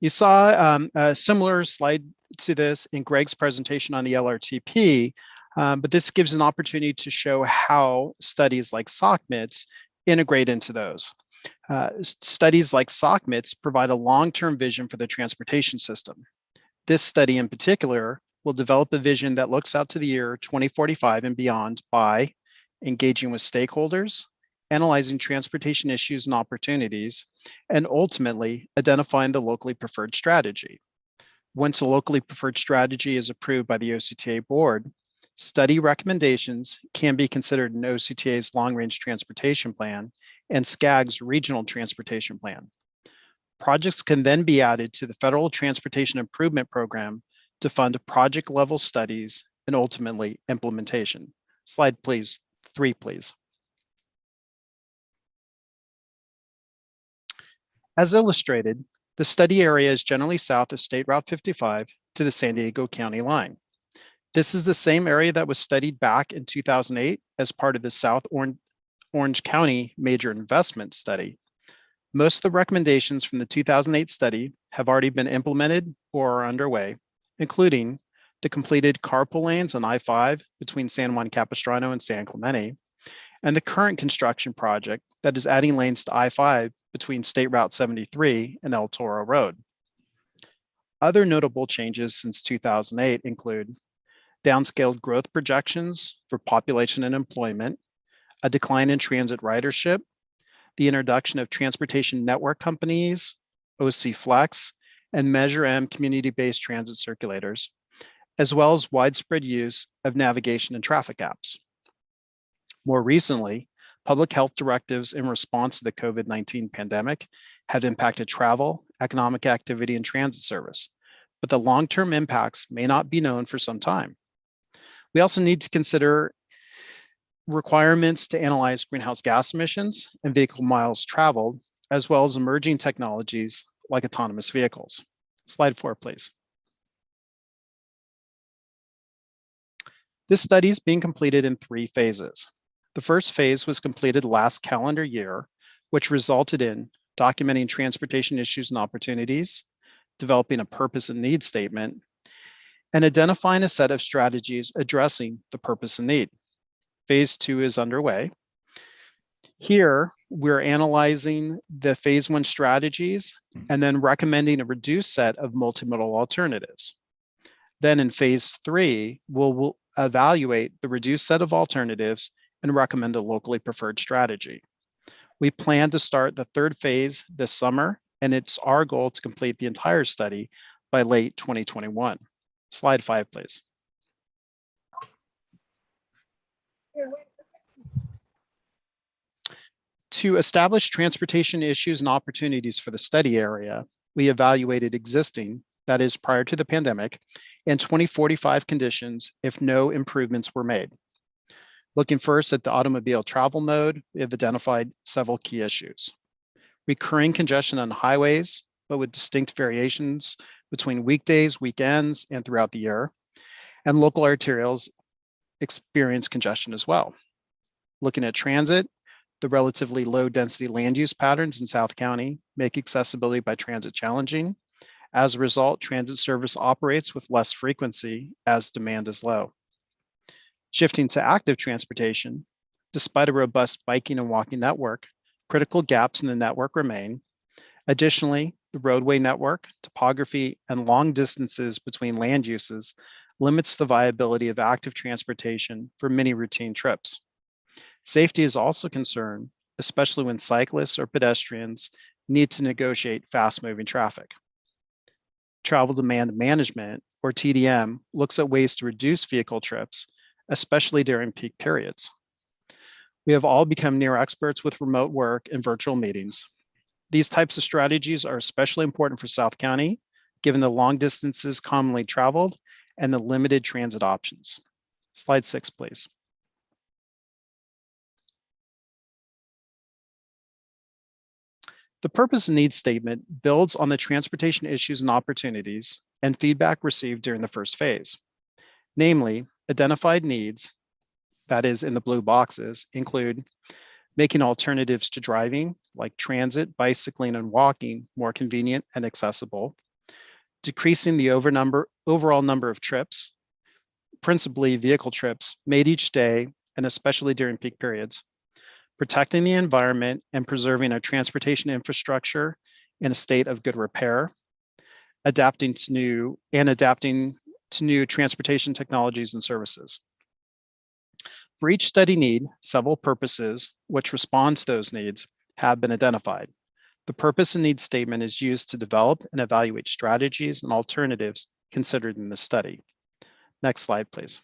You saw a similar slide to this in Greg's presentation on the LRTP, but this gives an opportunity to show how studies like SOCMITS integrate into those. Studies like SOCMITS provide a long-term vision for the transportation system. This study in particular will develop a vision that looks out to the year 2045 and beyond by engaging with stakeholders, analyzing transportation issues and opportunities, and ultimately identifying the locally preferred strategy. Once a locally preferred strategy is approved by the OCTA board, study recommendations can be considered in OCTA's long-range transportation plan and SCAG's regional transportation plan. Projects can then be added to the Federal Transportation Improvement Program to fund project-level studies and ultimately implementation. Slide, please. 3, please. As illustrated, the study area is generally south of State Route 55 to the San Diego County line. This is the same area that was studied back in 2008 as part of the South Orange County Major Investment Study. Most of the recommendations from the 2008 study have already been implemented or are underway, including the completed carpool lanes on I-5 between San Juan Capistrano and San Clemente, and the current construction project that is adding lanes to I-5 between State Route 73 and El Toro Road. Other notable changes since 2008 include downscaled growth projections for population and employment, a decline in transit ridership, the introduction of transportation network companies, OC Flex, and Measure M community-based transit circulators, as well as widespread use of navigation and traffic apps. More recently, Public health directives in response to the COVID-19 pandemic have impacted travel, economic activity, and transit service, but the long-term impacts may not be known for some time. We also need to consider requirements to analyze greenhouse gas emissions and vehicle miles traveled, as well as emerging technologies like autonomous vehicles. Slide 4, please. This study is being completed in 3 phases. The first phase was completed last calendar year, which resulted in documenting transportation issues and opportunities, developing a purpose and need statement, and identifying a set of strategies addressing the purpose and need. Phase 2 is underway. Here, we're analyzing the phase 1 strategies and then recommending a reduced set of multimodal alternatives. Then in phase 3, we'll evaluate the reduced set of alternatives and recommend a locally preferred strategy. We plan to start the 3rd phase this summer, and it's our goal to complete the entire study by late 2021. Slide 5, please. To establish transportation issues and opportunities for the study area, we evaluated existing, that is prior to the pandemic, and 2045 conditions if no improvements were made. Looking first at the automobile travel mode, we have identified several key issues. Recurring congestion on highways, but with distinct variations between weekdays, weekends, and throughout the year, and local arterials experience congestion as well. Looking at transit, the relatively low density land use patterns in South County make accessibility by transit challenging. As a result, transit service operates with less frequency as demand is low. Shifting to active transportation, despite a robust biking and walking network, critical gaps in the network remain. Additionally, the roadway network, topography, and long distances between land uses limits the viability of active transportation for many routine trips. Safety is also a concern, especially when cyclists or pedestrians need to negotiate fast-moving traffic. Travel demand management, or TDM, looks at ways to reduce vehicle trips, especially during peak periods. We have all become near experts with remote work and virtual meetings. These types of strategies are especially important for South County, given the long distances commonly traveled and the limited transit options. Slide 6, please. The purpose and needs statement builds on the transportation issues and opportunities and feedback received during the first phase. Namely, identified needs, that is in the blue boxes, include making alternatives to driving, like transit, bicycling, and walking, more convenient and accessible, decreasing the overall number of trips, principally vehicle trips, made each day, and especially during peak periods, protecting the environment and preserving our transportation infrastructure in a state of good repair, adapting to new transportation technologies and services. For each study need, several purposes which respond to those needs have been identified. The purpose and need statement is used to develop and evaluate strategies and alternatives considered in the study. Next slide, please.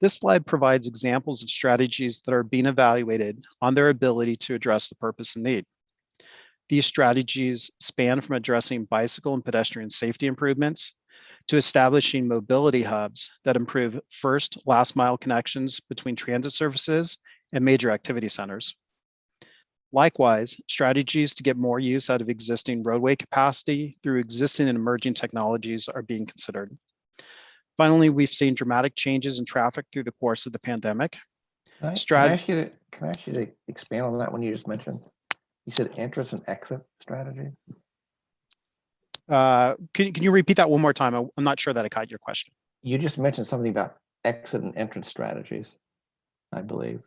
This slide provides examples of strategies that are being evaluated on their ability to address the purpose and need. These strategies span from addressing bicycle and pedestrian safety improvements to establishing mobility hubs that improve first, last mile connections between transit services and major activity centers. Likewise, strategies to get more use out of existing roadway capacity through existing and emerging technologies are being considered. Finally, we've seen dramatic changes in traffic through the course of the pandemic. Can I ask you to expand on that one you just mentioned? You said entrance and exit strategy. Can you repeat that one more time? I'm not sure that I caught your question. You just mentioned something about exit and entrance strategies, I believe.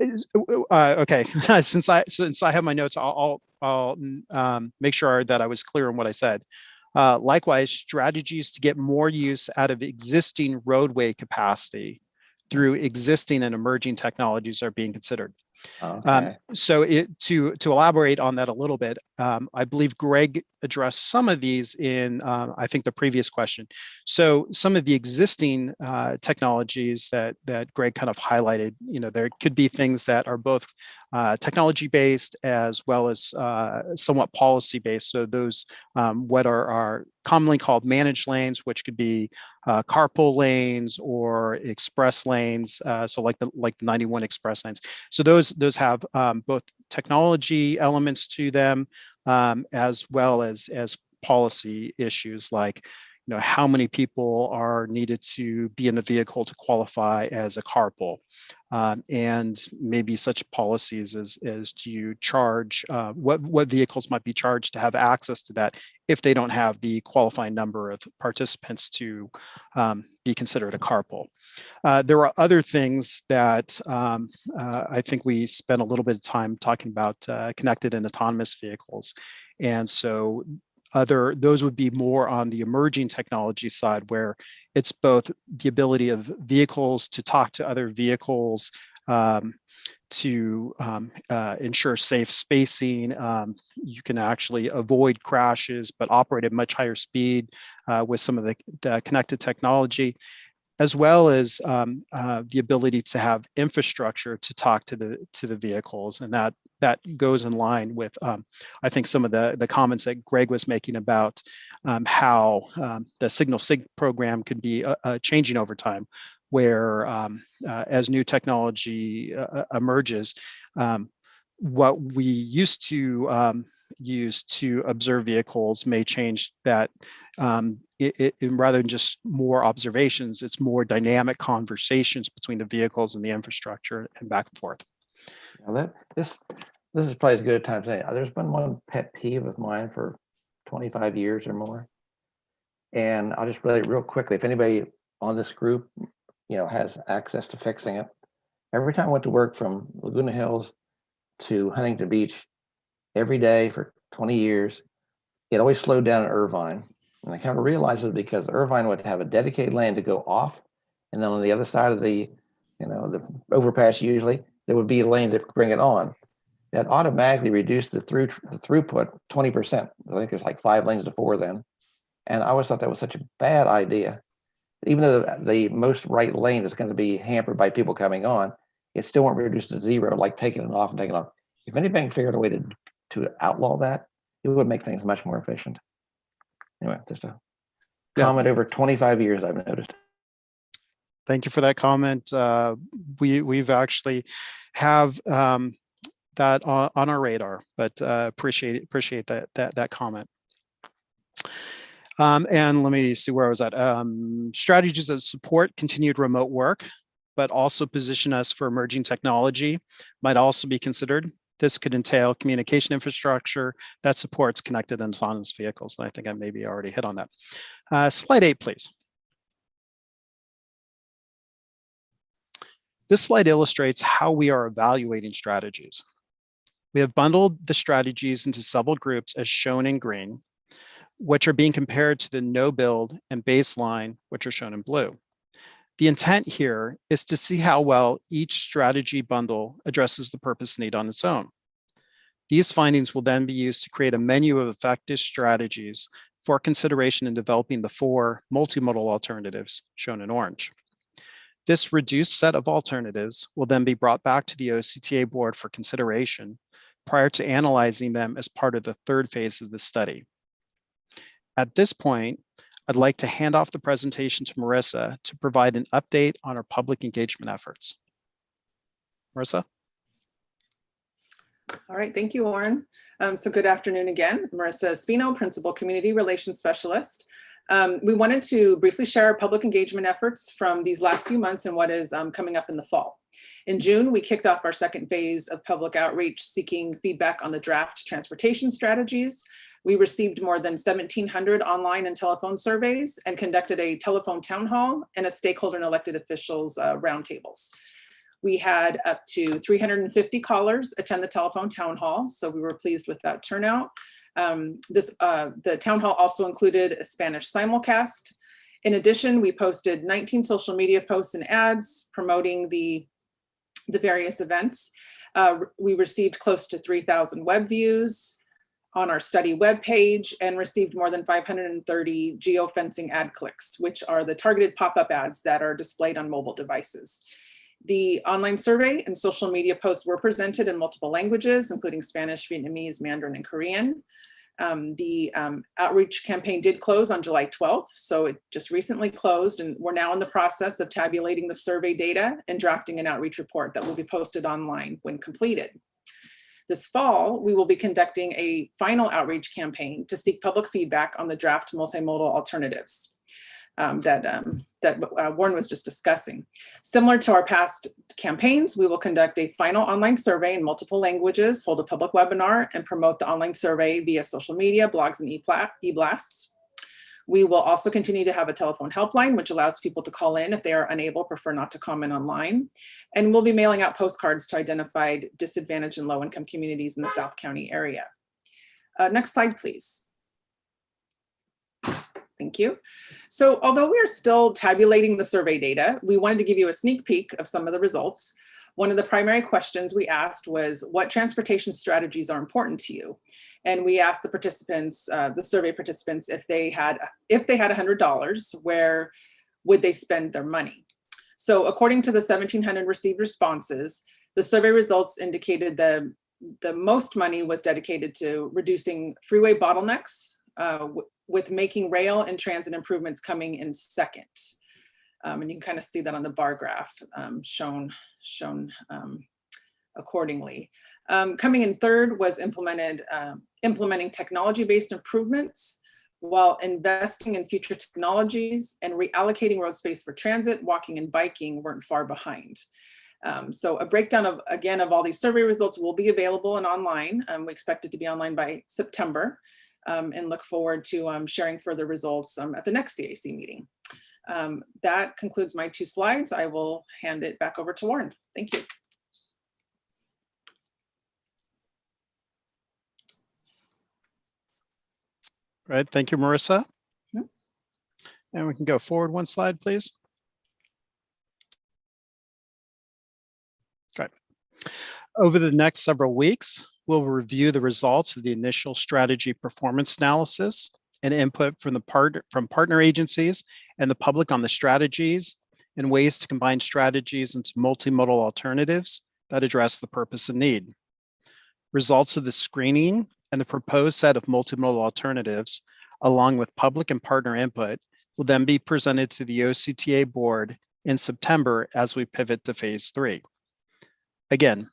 Okay, since I have my notes, I'll make sure that I was clear on what I said. Likewise, strategies to get more use out of existing roadway capacity through existing and emerging technologies are being considered. Okay. So to elaborate on that a little bit, I believe Greg addressed some of these in, I think, the previous question. So some of the existing technologies that Greg kind of highlighted, there could be things that are both technology-based as well as somewhat policy-based. So those what are commonly called managed lanes, which could be carpool lanes or express lanes. So like the 91 express lanes. So those have both technology elements to them, as well as policy issues like, how many people are needed to be in the vehicle to qualify as a carpool, and maybe such policies as do you charge, what vehicles might be charged to have access to that if they don't have the qualifying number of participants to be considered a carpool. There are other things that I think we spent a little bit of time talking about, connected and autonomous vehicles. And so those would be more on the emerging technology side, where it's both the ability of vehicles to talk to other vehicles, to ensure safe spacing. You can actually avoid crashes, but operate at much higher speed with some of the connected technology, as well as the ability to have infrastructure to talk to the vehicles. And that goes in line with, I think, some of the comments that Greg was making about how the Signal Sync program could be changing over time, where as new technology emerges, what we used to use to observe vehicles may change, that rather than just more observations, it's more dynamic conversations between the vehicles and the infrastructure and back and forth. Now this is probably as good a time to say, there's been one pet peeve of mine for 25 years or more. And I'll just relate real quickly. If anybody on this group, has access to fixing it. Every time I went to work from Laguna Hills to Huntington Beach every day for 20 years, it always slowed down in Irvine. And I kind of realized it because Irvine would have a dedicated lane to go off. And then on the other side of the overpass, usually there would be a lane to bring it on. That automatically reduced the throughput 20%. I think there's like 5 lanes to 4 then. And I always thought that was such a bad idea. Even though the most right lane is going to be hampered by people coming on, it still won't reduce to 0, like taking it off and taking it off. If anybody figured a way to outlaw that, it would make things much more efficient. Anyway, just a comment over 25 years, I've noticed. Thank you for that comment. We've actually have that on our radar, but appreciate that comment. And let me see where I was at. Strategies that support continued remote work, but also position us for emerging technology might also be considered. This could entail communication infrastructure that supports connected and autonomous vehicles. And I think I maybe already hit on that. Slide 8, please. This slide illustrates how we are evaluating strategies. We have bundled the strategies into several groups as shown in green, which are being compared to the no build and baseline, which are shown in blue. The intent here is to see how well each strategy bundle addresses the purpose need on its own. These findings will then be used to create a menu of effective strategies for consideration in developing the 4 multimodal alternatives shown in orange. This reduced set of alternatives will then be brought back to the OCTA board for consideration prior to analyzing them as part of the 3rd phase of the study. At this point, I'd like to hand off the presentation to Marissa to provide an update on our public engagement efforts. Marissa? All right, thank you, Warren. So good afternoon again. Marissa Espino, Principal Community Relations Specialist. We wanted to briefly share our public engagement efforts from these last few months and what is coming up in the fall. In June, we kicked off our 2nd phase of public outreach seeking feedback on the draft transportation strategies. We received more than 1,700 online and telephone surveys and conducted a telephone town hall and a stakeholder and elected officials roundtables. We had up to 350 callers attend the telephone town hall, so we were pleased with that turnout. The town hall also included a Spanish simulcast. In addition, we posted 19 social media posts and ads promoting the various events. We received close to 3,000 web views on our study webpage and received more than 530 geofencing ad clicks, which are the targeted pop-up ads that are displayed on mobile devices. The online survey and social media posts were presented in multiple languages, including Spanish, Vietnamese, Mandarin, and Korean. The outreach campaign did close on July 12th, so it just recently closed, and we're now in the process of tabulating the survey data and drafting an outreach report that will be posted online when completed. This fall, we will be conducting a final outreach campaign to seek public feedback on the draft multimodal alternatives that Warren was just discussing. Similar to our past campaigns, we will conduct a final online survey in multiple languages, hold a public webinar, and promote the online survey via social media, blogs, and e-blasts. We will also continue to have a telephone helpline, which allows people to call in if they are unable, prefer not to comment online. And we'll be mailing out postcards to identified disadvantaged and low-income communities in the South County area. Next slide, please. Thank you. So although we are still tabulating the survey data, we wanted to give you a sneak peek of some of the results. One of the primary questions we asked was, what transportation strategies are important to you? And we asked the participants, the survey participants, if they had $100, where would they spend their money? So according to the 1,700 received responses, the survey results indicated the most money was dedicated to reducing freeway bottlenecks, with making rail and transit improvements coming in second. And you can kind of see that on the bar graph shown accordingly. Coming in third was implementing technology-based improvements while investing in future technologies, and reallocating road space for transit, walking, and biking weren't far behind. So a breakdown of all these survey results will be available and online. We expect it to be online by September, and look forward to sharing further results at the next CAC meeting. That concludes my 2 slides. I will hand it back over to Warren. Thank you. Right, thank you, Marissa. And we can go forward 1 slide, please. Okay. Over the next several weeks, we'll review the results of the initial strategy performance analysis and input from partner agencies and the public on the strategies and ways to combine strategies into multimodal alternatives that address the purpose and need. Results of the screening and the proposed set of multimodal alternatives, along with public and partner input, will then be presented to the OCTA board in September as we pivot to phase 3. Again,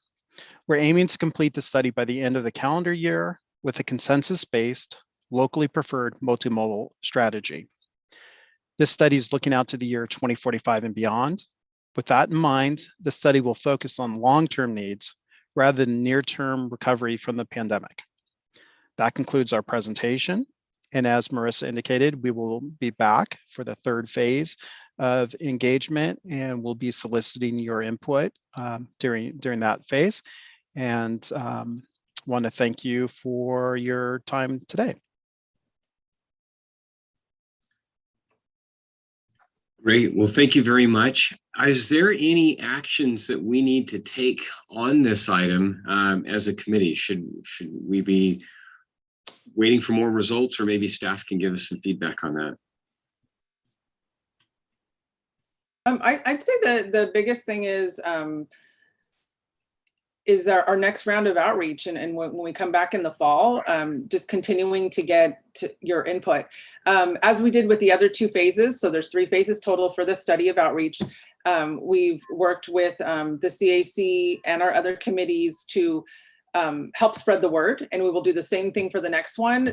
we're aiming to complete the study by the end of the calendar year with a consensus-based, locally preferred multimodal strategy. This study is looking out to the year 2045 and beyond. With that in mind, the study will focus on long-term needs rather than near-term recovery from the pandemic. That concludes our presentation. And as Marissa indicated, we will be back for the 3rd phase of engagement, and we'll be soliciting your input during that phase. And want to thank you for your time today. Great. Well, thank you very much. Is there any actions that we need to take on this item as a committee? Should we be waiting for more results, or maybe staff can give us some feedback on that? I'd say the biggest thing is our next round of outreach, and when we come back in the fall, just continuing to get your input. As we did with the other 2 phases, so there's 3 phases total for the study of outreach. We've worked with the CAC and our other committees to help spread the word, and we will do the same thing for the next one.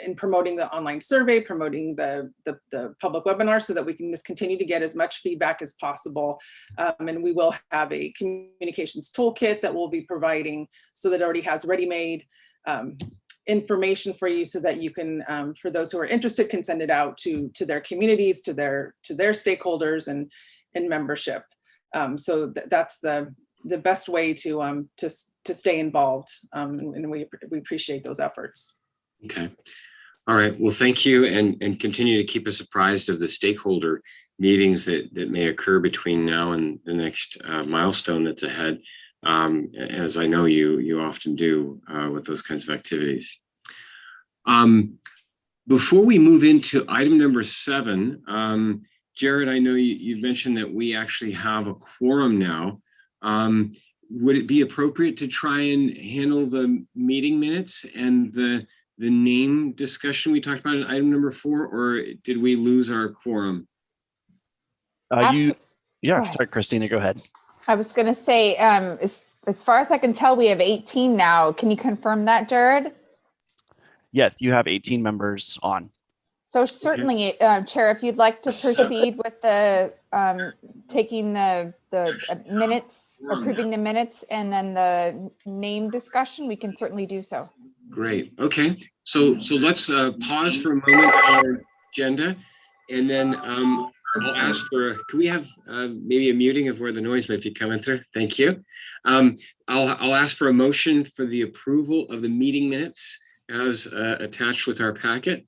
In promoting the online survey, promoting the public webinar, so that we can just continue to get as much feedback as possible. And we will have a communications toolkit that we'll be providing, so that it already has ready-made information for you, so that you can, for those who are interested, can send it out to their communities, to their stakeholders and membership. So that's the best way to stay involved, and we appreciate those efforts. Okay. All right. Well, thank you, and continue to keep us apprised of the stakeholder meetings that may occur between now and the next milestone that's ahead. as I know you often do with those kinds of activities. Before we move into item number 7, Jared, I know you mentioned that we actually have a quorum now. Would it be appropriate to try and handle the meeting minutes and the name discussion we talked about in item number 4, or did we lose our quorum? Sorry, Christina, go ahead. I was going to say, as far as I can tell, we have 18 now. Can you confirm that, Jared? Yes, you have 18 members on. So certainly, Chair, if you'd like to proceed with the taking the minutes, approving the minutes, and then the name discussion, we can certainly do so. Great. Okay. So let's pause for a moment on our agenda, and then I'll ask for. Can we have maybe a muting of where the noise might be coming through? Thank you. I'll ask for a motion for the approval of the meeting minutes as attached with our packet.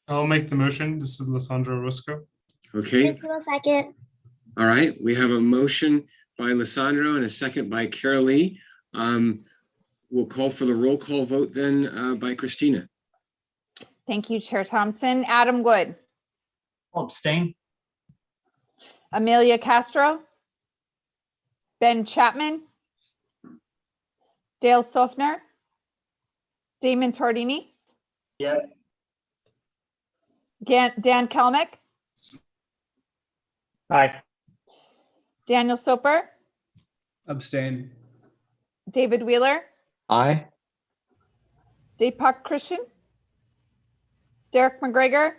I'll make the motion. This is Lissandra Orozco. Okay. Second. All right. We have a motion by Lissandro and a second by Carol Lee. We'll call for the roll call vote then by Christina. Thank you, Chair Thompson. Adam Wood. I'll abstain. Amelia Castro. Ben Chapman. Dale Sofner. Damon Tordini. Yep. Dan Kelmick. Aye. Daniel Soper. Abstain. David Wheeler. Aye. Deepak Christian. Derek McGregor.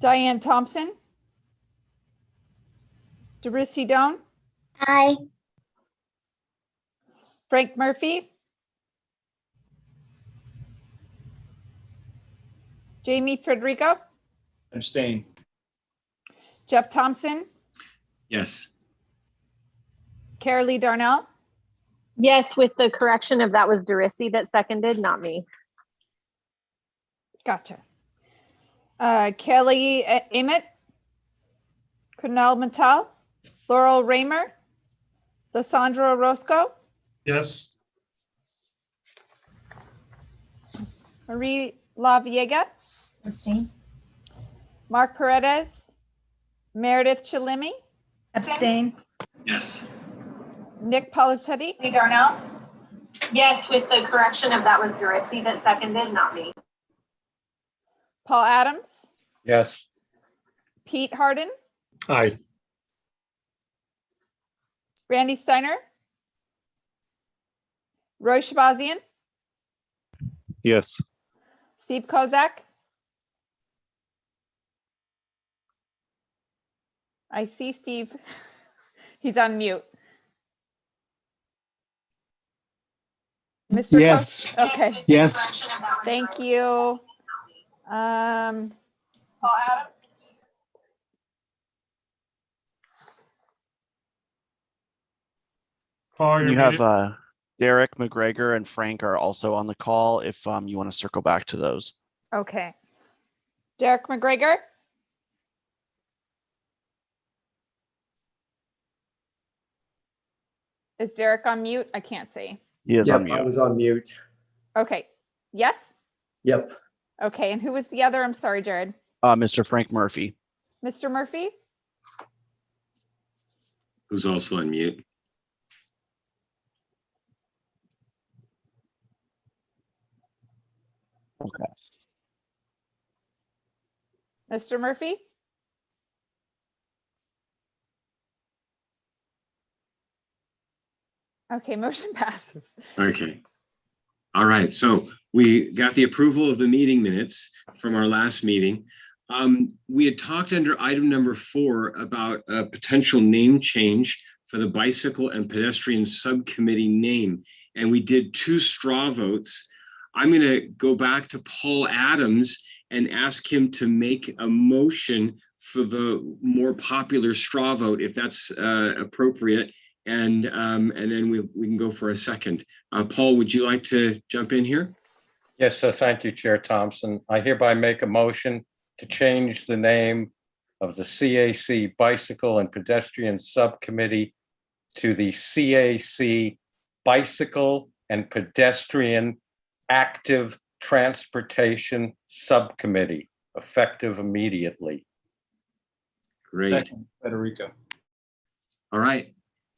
Diane Thompson. Darisi Doan. Aye. Frank Murphy. Jamie Frederico. Abstain. Jeff Thompson. Yes. Carolee Darnell. Yes, with the correction of that was Darisi that seconded, not me. Gotcha. Kelly Emmett. Cornell Mattel. Laurel Raymer. Lissandra Orozco. Yes. Marie LaViega. Abstain. Mark Paredes. Meredith Chilimi. Abstain. Yes. Nick Polichetti. Darnell. Yes, with the correction of that was Darisi that seconded, not me. Paul Adams. Yes. Pete Harden. Aye. Randy Steiner. Roy Shabazian. Yes. Steve Kozak. I see Steve. He's on mute. Mr. Yes. Okay. Yes. Thank you. Paul Adams. Paul, you're You have muted. Derek, McGregor, and Frank are also on the call if you want to circle back to those. Okay. Derek McGregor. Is Derek on mute? I can't see. He is Yep, on mute. I was on mute. Okay. Yes? Yep. Okay. And who was the other? I'm sorry, Jared. Mr. Frank Murphy. Mr. Murphy? Who's also on mute. Okay. Mr. Murphy? Okay, motion passes. Okay. All right. So we got the approval of the meeting minutes from our last meeting. We had talked under item number 4 about a potential name change for the bicycle and pedestrian subcommittee name. And we did 2 straw votes. I'm going to go back to Paul Adams and ask him to make a motion for the more popular straw vote, if that's appropriate. And then we can go for a second. Paul, would you like to jump in here? Yes, so thank you, Chair Thompson. I hereby make a motion to change the name of the CAC Bicycle and Pedestrian Subcommittee to the CAC Bicycle and Pedestrian Active Transportation Subcommittee, effective immediately. Great. Second, Federico. All right.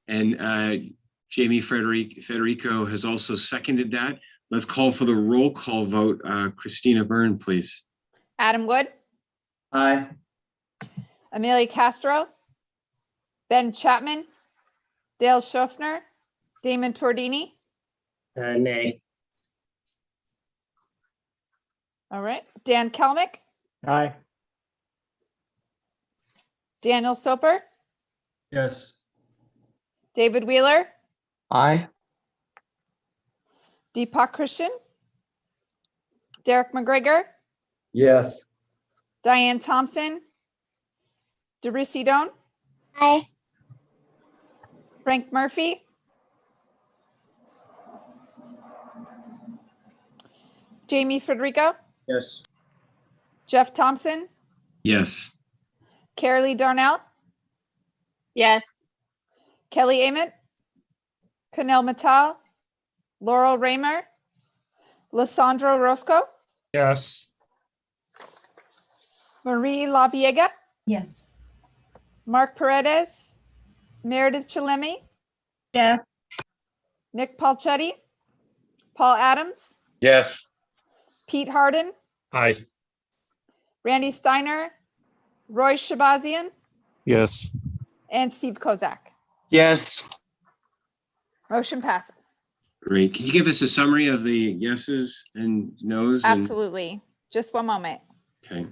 And Jamie Federico has also seconded that. Let's call for the roll call vote. Christina Byrne, please. Adam Wood, Aye. Amelia Castro, Ben Chapman, Dale Schofner, Damon Tordini. Nay. All right. Dan Kelmick, Aye. Daniel Soper, Yes. David Wheeler, Aye. Deepak Christian, Derek McGregor, Yes. Diane Thompson, Derisi Doan, Aye. Frank Murphy, Jamie Federico, Yes. Jeff Thompson, Yes. Carolee Darnell, Yes. Kelly Ament, Kunal Mittal, Laurel Raymer, Lissandro Roscoe, Yes. Marie Laviega, Yes. Mark Paredes, Meredith Chalemi, Yes. Nick Palchetti, Paul Adams, Yes. Pete Harden, Aye. Randy Steiner, Roy Shabazian, Yes. and Steve Kozak. Yes. Motion passes. Great. Can you give us a summary of the yeses and nos? And- Absolutely. Just one moment. Okay.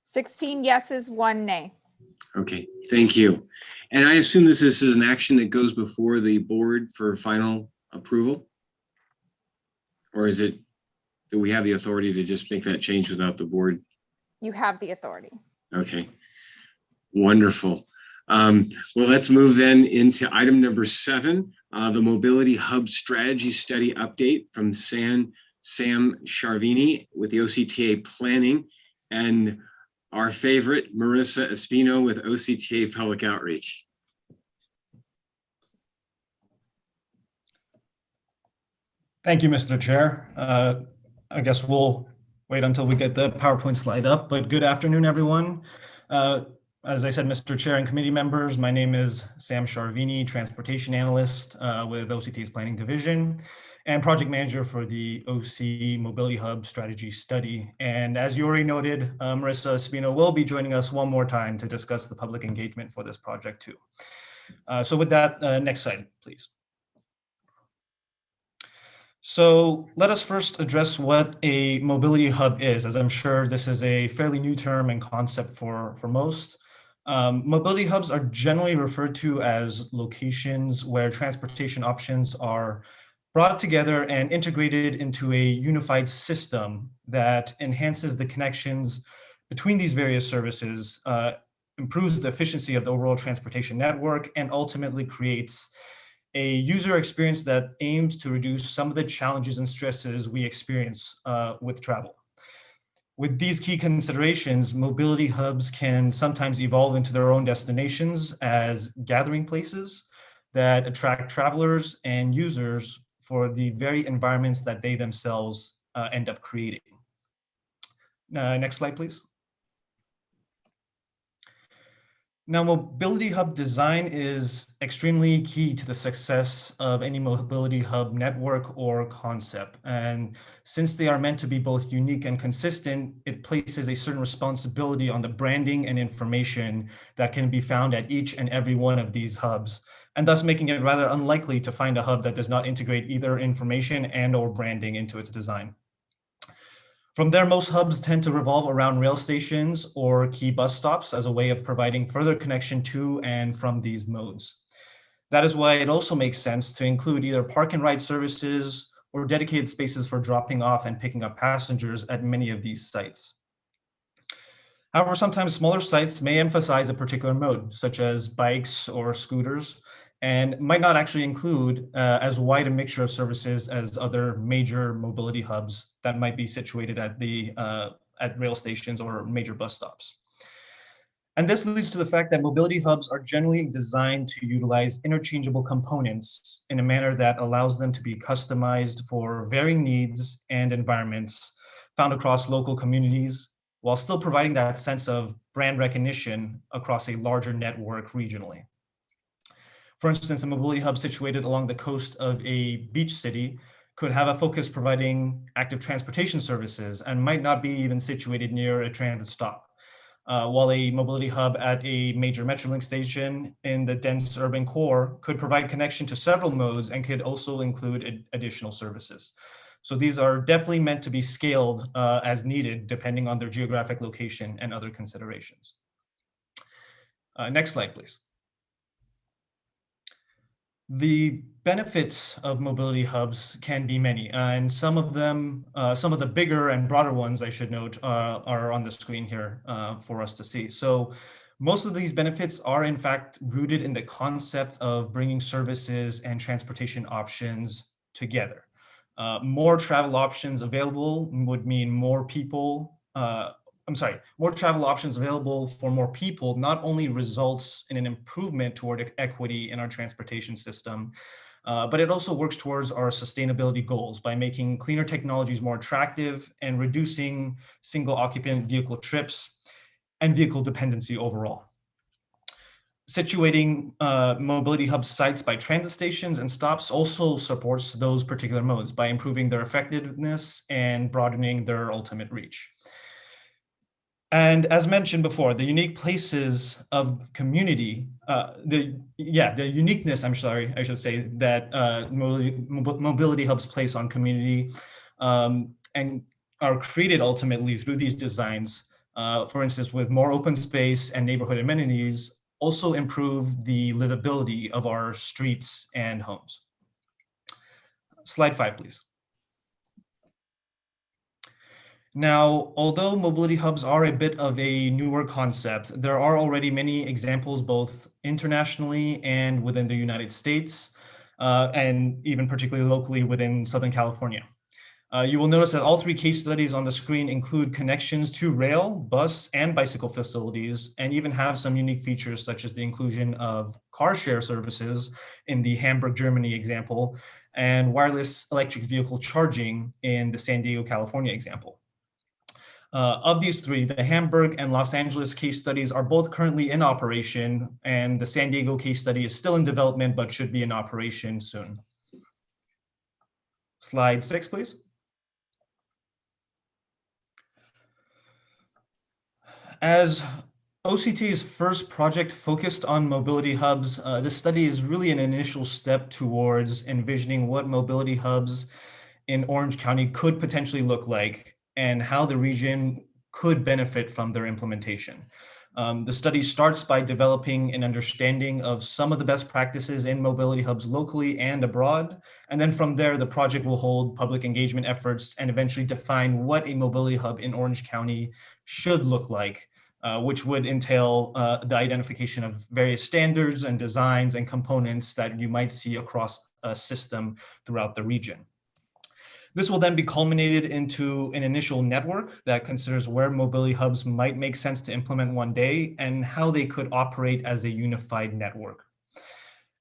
$16 yeses, 1 nay. Okay, thank you. And I assume this is an action that goes before the board for final approval? Or is it, do we have the authority to just make that change without the board? You have the authority. Okay, wonderful. Well, let's move then into item number 7, the Mobility Hub Strategy Study Update from Sam Sharvini with the OCTA Planning, and our favorite, Marissa Espino with OCTA Public Outreach. Thank you, Mr. Chair. I guess we'll wait until we get the PowerPoint slide up, but good afternoon, everyone. As I said, Mr. Chair and committee members, my name is Sam Sharvini, Transportation Analyst with OCTA's Planning Division and Project Manager for the OC Mobility Hub Strategy Study. And as you already noted, Marissa Espino will be joining us one more time to discuss the public engagement for this project too. So with that, next slide, please. So let us first address what a mobility hub is, as I'm sure this is a fairly new term and concept for most. Mobility hubs are generally referred to as locations where transportation options are brought together and integrated into a unified system that enhances the connections between these various services, improves the efficiency of the overall transportation network, and ultimately creates a user experience that aims to reduce some of the challenges and stresses we experience with travel. With these key considerations, mobility hubs can sometimes evolve into their own destinations as gathering places that attract travelers and users for the very environments that they themselves end up creating. Next slide, please. Now, mobility hub design is extremely key to the success of any mobility hub network or concept. And since they are meant to be both unique and consistent, it places a certain responsibility on the branding and information that can be found at each and every one of these hubs, and thus making it rather unlikely to find a hub that does not integrate either information and or branding into its design. From there, most hubs tend to revolve around rail stations or key bus stops as a way of providing further connection to and from these modes. That is why it also makes sense to include either park and ride services or dedicated spaces for dropping off and picking up passengers at many of these sites. However, sometimes smaller sites may emphasize a particular mode, such as bikes or scooters, and might not actually include as wide a mixture of services as other major mobility hubs that might be situated at rail stations or major bus stops. And this leads to the fact that mobility hubs are generally designed to utilize interchangeable components in a manner that allows them to be customized for varying needs and environments found across local communities, while still providing that sense of brand recognition across a larger network regionally. For instance, a mobility hub situated along the coast of a beach city could have a focus providing active transportation services and might not be even situated near a transit stop. While a mobility hub at a major Metrolink station in the dense urban core could provide connection to several modes and could also include additional services. So these are definitely meant to be scaled as needed, depending on their geographic location and other considerations. Next slide, please. The benefits of mobility hubs can be many, and some of the bigger and broader ones, I should note, are on the screen here for us to see. So most of these benefits are in fact rooted in the concept of bringing services and transportation options together. More travel options available would mean more travel options available for more people not only results in an improvement toward equity in our transportation system, but it also works towards our sustainability goals by making cleaner technologies more attractive and reducing single occupant vehicle trips and vehicle dependency overall. Situating mobility hub sites by transit stations and stops also supports those particular modes by improving their effectiveness and broadening their ultimate reach. And as mentioned before, the unique places of community, the uniqueness, I should say, that mobility hubs place on community and are created ultimately through these designs, for instance, with more open space and neighborhood amenities, also improve the livability of our streets and homes. Slide 5, please. Now, although mobility hubs are a bit of a newer concept, there are already many examples both internationally and within the United States, and even particularly locally within Southern California. You will notice that all 3 case studies on the screen include connections to rail, bus, and bicycle facilities, and even have some unique features such as the inclusion of car share services in the Hamburg, Germany example, and wireless electric vehicle charging in the San Diego, California example. Of these 3, the Hamburg and Los Angeles case studies are both currently in operation, and the San Diego case study is still in development, but should be in operation soon. Slide 6, please. As OCTA's first project focused on mobility hubs, this study is really an initial step towards envisioning what mobility hubs in Orange County could potentially look like and how the region could benefit from their implementation. The study starts by developing an understanding of some of the best practices in mobility hubs locally and abroad. And then from there, the project will hold public engagement efforts and eventually define what a mobility hub in Orange County should look like, which would entail the identification of various standards and designs and components that you might see across a system throughout the region. This will then be culminated into an initial network that considers where mobility hubs might make sense to implement one day and how they could operate as a unified network.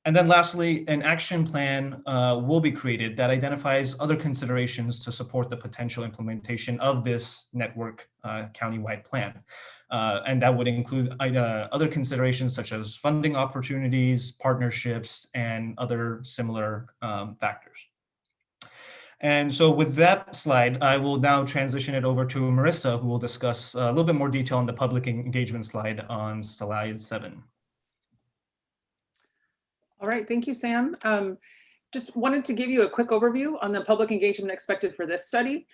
And then lastly, an action plan will be created that identifies other considerations to support the potential implementation of this network countywide plan. And that would include other considerations such as funding opportunities, partnerships, and other similar factors. And so with that slide, I will now transition it over to Marissa, who will discuss a little bit more detail on the public engagement slide on slide 7. All right, thank you, Sam. Just wanted to give you a quick overview on the public engagement expected for this study.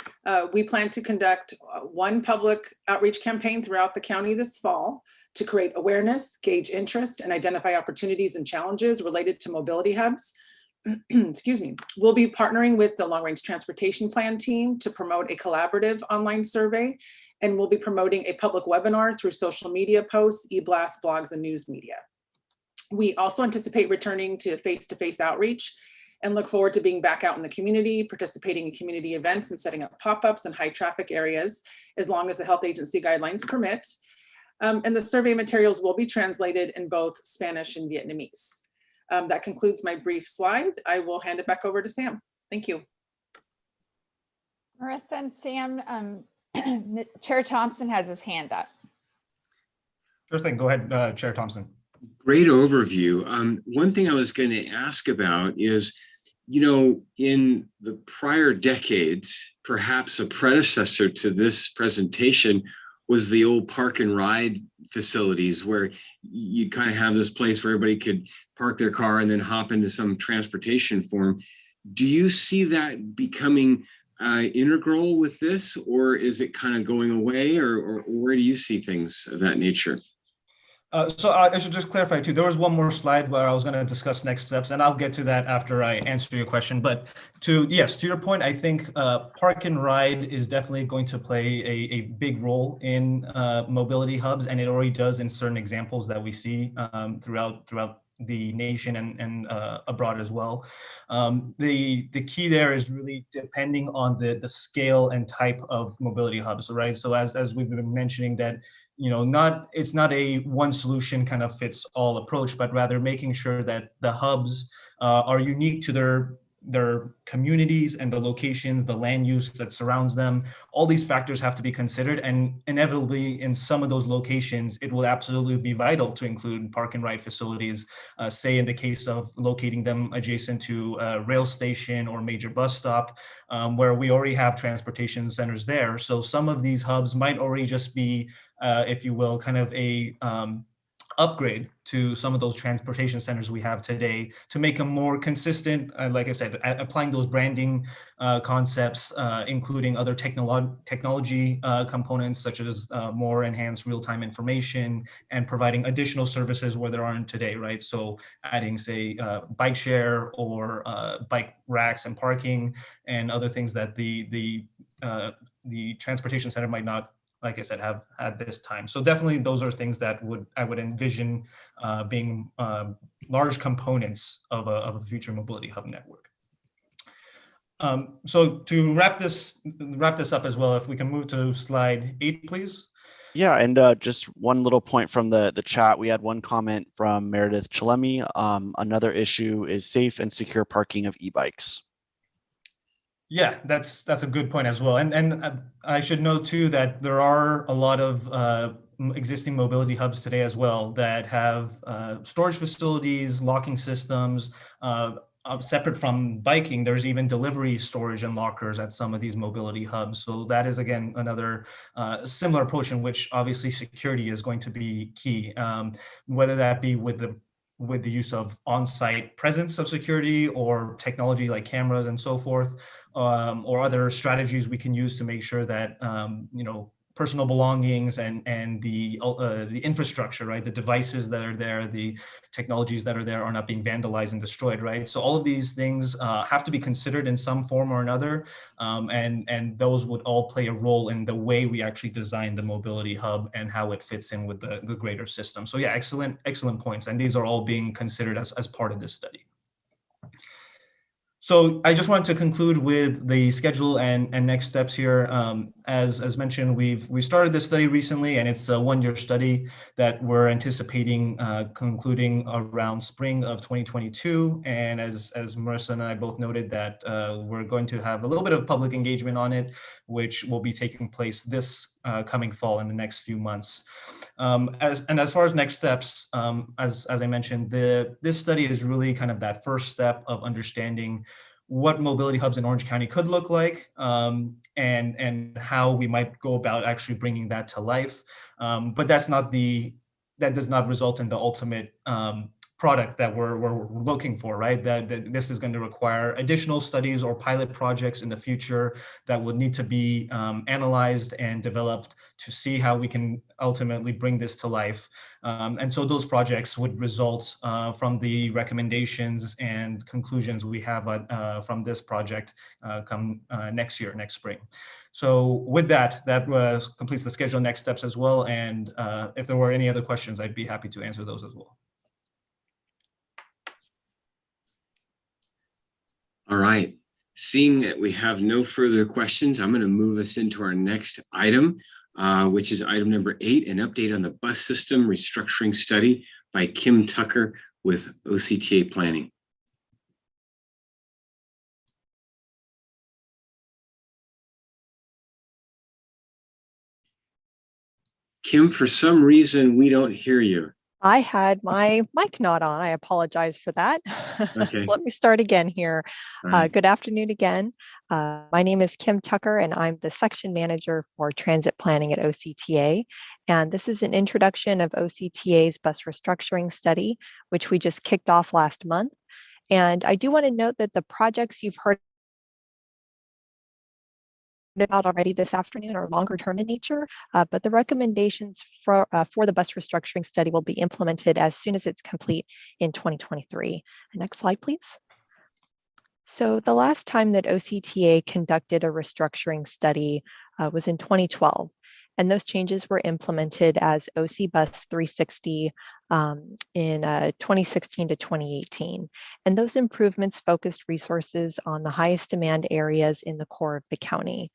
We plan to conduct one public outreach campaign throughout the county this fall to create awareness, gauge interest, and identify opportunities and challenges related to mobility hubs. excuse me, we'll be partnering with the Long Range Transportation Plan team to promote a collaborative online survey, and we'll be promoting a public webinar through social media posts, e-blasts, blogs, and news media. We also anticipate returning to face-to-face outreach and look forward to being back out in the community, participating in community events and setting up pop-ups in high traffic areas, as long as the health agency guidelines permit. And the survey materials will be translated in both Spanish and Vietnamese. That concludes my brief slide. I will hand it back over to Sam. Thank you. Marissa and Sam, Chair Thompson has his hand up. Sure thing. Go ahead, Chair Thompson. Great overview. One thing I was going to ask about is, in the prior decades, perhaps a predecessor to this presentation was the old park and ride facilities, where you kind of have this place where everybody could park their car and then hop into some transportation form. Do you see that becoming integral with this, or is it kind of going away, or where do you see things of that nature? So I should just clarify too, there was one more slide where I was going to discuss next steps, and I'll get to that after I answer your question. But to your point, I think park and ride is definitely going to play a big role in mobility hubs, and it already does in certain examples that we see throughout the nation and abroad as well. The key there is really depending on the scale and type of mobility hubs, right? So as we've been mentioning that, it's not a one solution kind of fits all approach, but rather making sure that the hubs are unique to their communities and the locations, the land use that surrounds them. All these factors have to be considered, and inevitably in some of those locations, it will absolutely be vital to include park and ride facilities, say in the case of locating them adjacent to a rail station or major bus stop, where we already have transportation centers there. So some of these hubs might already just be, if you will, kind of a upgrade to some of those transportation centers we have today to make them more consistent. Like I said, applying those branding concepts, including other technology components such as more enhanced real-time information and providing additional services where there aren't today, right? So adding, say, bike share or bike racks and parking and other things that the transportation center might not, like I said, have at this time. So definitely those are things that I would envision being large components of a future mobility hub network. So to wrap this up as well, if we can move to slide 8, please. Yeah, and just one little point from the chat. We had one comment from Meredith Chalemi. Another issue is safe and secure parking of e-bikes. Yeah, that's a good point as well. And I should note too that there are a lot of existing mobility hubs today as well that have storage facilities, locking systems. Separate from biking, there's even delivery storage and lockers at some of these mobility hubs. So that is, again, another similar approach in which obviously security is going to be key, whether that be with the use of on-site presence of security or technology like cameras and so forth, or other strategies we can use to make sure that personal belongings and the infrastructure, right, the devices that are there, the technologies that are there are not being vandalized and destroyed, right? So all of these things have to be considered in some form or another, and those would all play a role in the way we actually design the mobility hub and how it fits in with the greater system. So yeah, excellent points, and these are all being considered as part of this study. So I just wanted to conclude with the schedule and next steps here. As mentioned, we started this study recently, and it's a one-year study that we're anticipating concluding around spring of 2022. And as Marissa and I both noted, that we're going to have a little bit of public engagement on it, which will be taking place this coming fall in the next few months. As far as next steps, as I mentioned, this study is really kind of that first step of understanding what mobility hubs in Orange County could look like, and how we might go about actually bringing that to life. But that does not result in the ultimate product that we're looking for, right? That this is going to require additional studies or pilot projects in the future that would need to be analyzed and developed to see how we can ultimately bring this to life. And so those projects would result from the recommendations and conclusions we have from this project come next spring. So with that completes the schedule next steps as well. And if there were any other questions, I'd be happy to answer those as well. All right. Seeing that we have no further questions, I'm going to move us into our next item, which is item number 8, an update on the bus system restructuring study by Kim Tucker with OCTA Planning. Kim, for some reason, we don't hear you. I had my mic not on. I apologize for that. Okay. Let me start again here. Right. Good afternoon again. My name is Kim Tucker, and I'm the section manager for transit planning at OCTA. And this is an introduction of OCTA's bus restructuring study, which we just kicked off last month. And I do want to note that the projects you've heard about already this afternoon are longer term in nature, but the recommendations for the bus restructuring study will be implemented as soon as it's complete in 2023. Next slide, please. So the last time that OCTA conducted a restructuring study was in 2012. And those changes were implemented as OC Bus 360 in 2016 to 2018. And those improvements focused resources on the highest demand areas in the core of the county.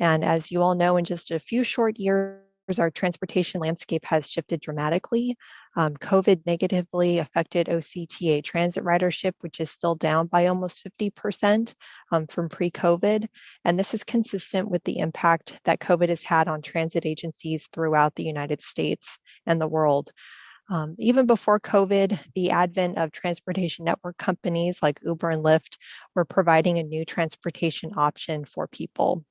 And as you all know, in just a few short years, our transportation landscape has shifted dramatically. COVID negatively affected OCTA transit ridership, which is still down by almost 50% from pre-COVID. And this is consistent with the impact that COVID has had on transit agencies throughout the United States and the world. Even before COVID, the advent of transportation network companies like Uber and Lyft were providing a new transportation option for people.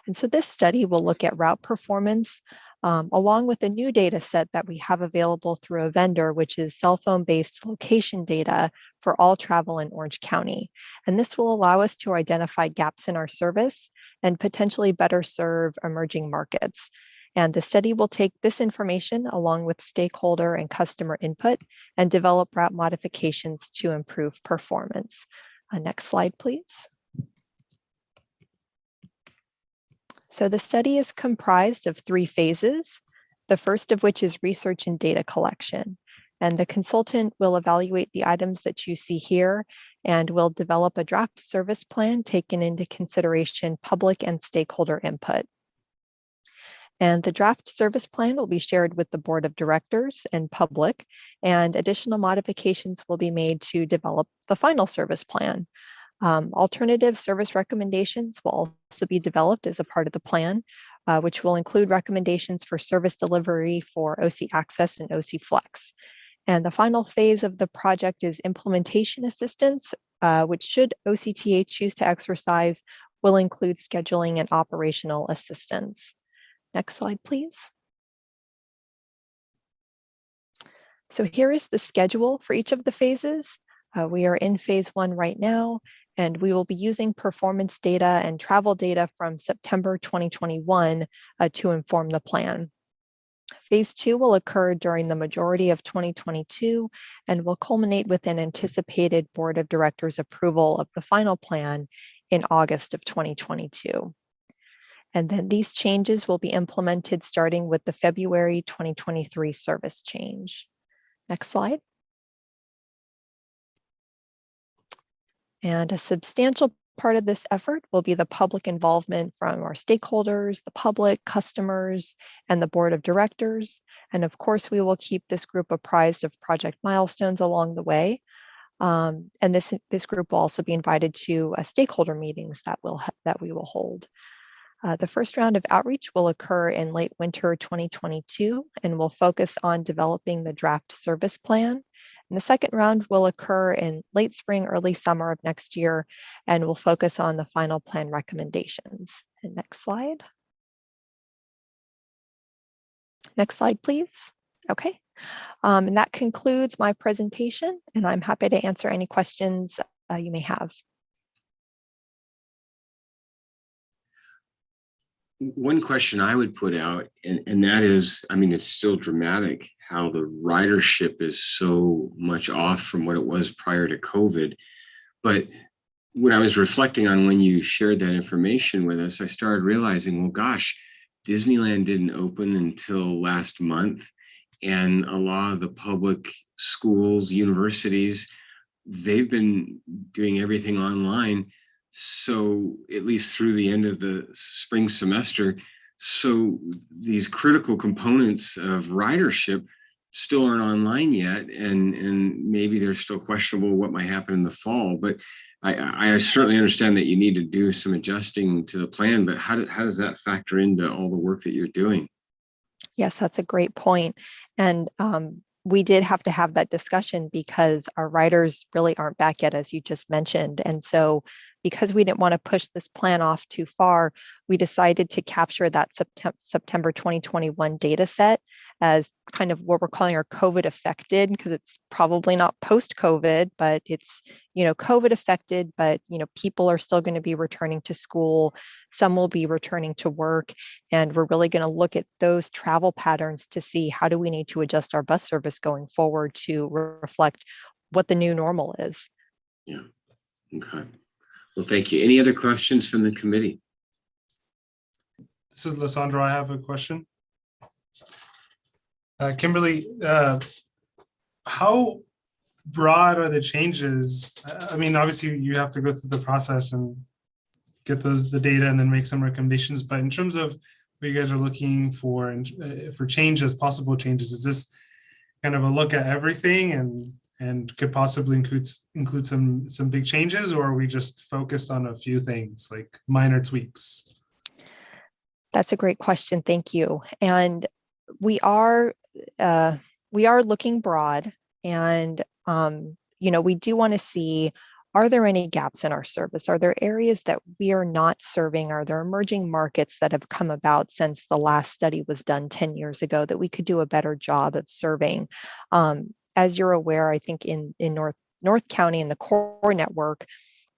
And so this study will look at route performance along with a new data set that we have available through a vendor, which is cell phone-based location data for all travel in Orange County. And this will allow us to identify gaps in our service and potentially better serve emerging markets. And the study will take this information along with stakeholder and customer input and develop route modifications to improve performance. Next slide, please. So the study is comprised of 3 phases, the first of which is research and data collection. And the consultant will evaluate the items that you see here and will develop a draft service plan taking into consideration public and stakeholder input. And the draft service plan will be shared with the board of directors and public, and additional modifications will be made to develop the final service plan. Alternative service recommendations will also be developed as a part of the plan, which will include recommendations for service delivery for OC Access and OC Flex. And the final phase of the project is implementation assistance, which should OCTA choose to exercise, will include scheduling and operational assistance. Next slide, please. So here is the schedule for each of the phases. We are in phase 1 right now, and we will be using performance data and travel data from September 2021 to inform the plan. Phase 2 will occur during the majority of 2022 and will culminate with an anticipated board of directors approval of the final plan in August of 2022. And then these changes will be implemented starting with the February 2023 service change. Next slide. And a substantial part of this effort will be the public involvement from our stakeholders, the public, customers, and the board of directors. And of course, we will keep this group apprised of project milestones along the way. And this group will also be invited to stakeholder meetings that we will hold. The first round of outreach will occur in late winter 2022 and will focus on developing the draft service plan. And the second round will occur in late spring, early summer of next year, and will focus on the final plan recommendations. And next slide. Next slide, please. Okay, And that concludes my presentation, and I'm happy to answer any questions you may have. One question I would put out, and that is, I mean, it's still dramatic how the ridership is so much off from what it was prior to COVID. But when I was reflecting on when you shared that information with us, I started realizing, well, gosh, Disneyland didn't open until last month. And a lot of the public schools, universities, they've been doing everything online. So at least through the end of the spring semester, so these critical components of ridership still aren't online yet, and maybe they're still questionable what might happen in the fall. But I certainly understand that you need to do some adjusting to the plan, but how does that factor into all the work that you're doing? Yes, that's a great point. And we did have to have that discussion because our riders really aren't back yet, as you just mentioned. And so because we didn't want to push this plan off too far, we decided to capture that September 2021 data set as kind of what we're calling our COVID affected, because it's probably not post-COVID, but it's, COVID affected, but, people are still going to be returning to school. Some will be returning to work. And we're really going to look at those travel patterns to see how do we need to adjust our bus service going forward to reflect what the new normal is. Yeah. Okay. Well, thank you. Any other questions from the committee? This is Lissandro. I have a question. Kimberly, how broad are the changes? I mean, obviously you have to go through the process and get the data and then make some recommendations. But in terms of what you guys are looking for and for changes, possible changes, is this kind of a look at everything and could possibly include some big changes, or are we just focused on a few things like minor tweaks? That's a great question. Thank you. And we are looking broad, and we do want to see, are there any gaps in our service? Are there areas that we are not serving? Are there emerging markets that have come about since the last study was done 10 years ago that we could do a better job of serving? As you're aware, I think in North County in the core network,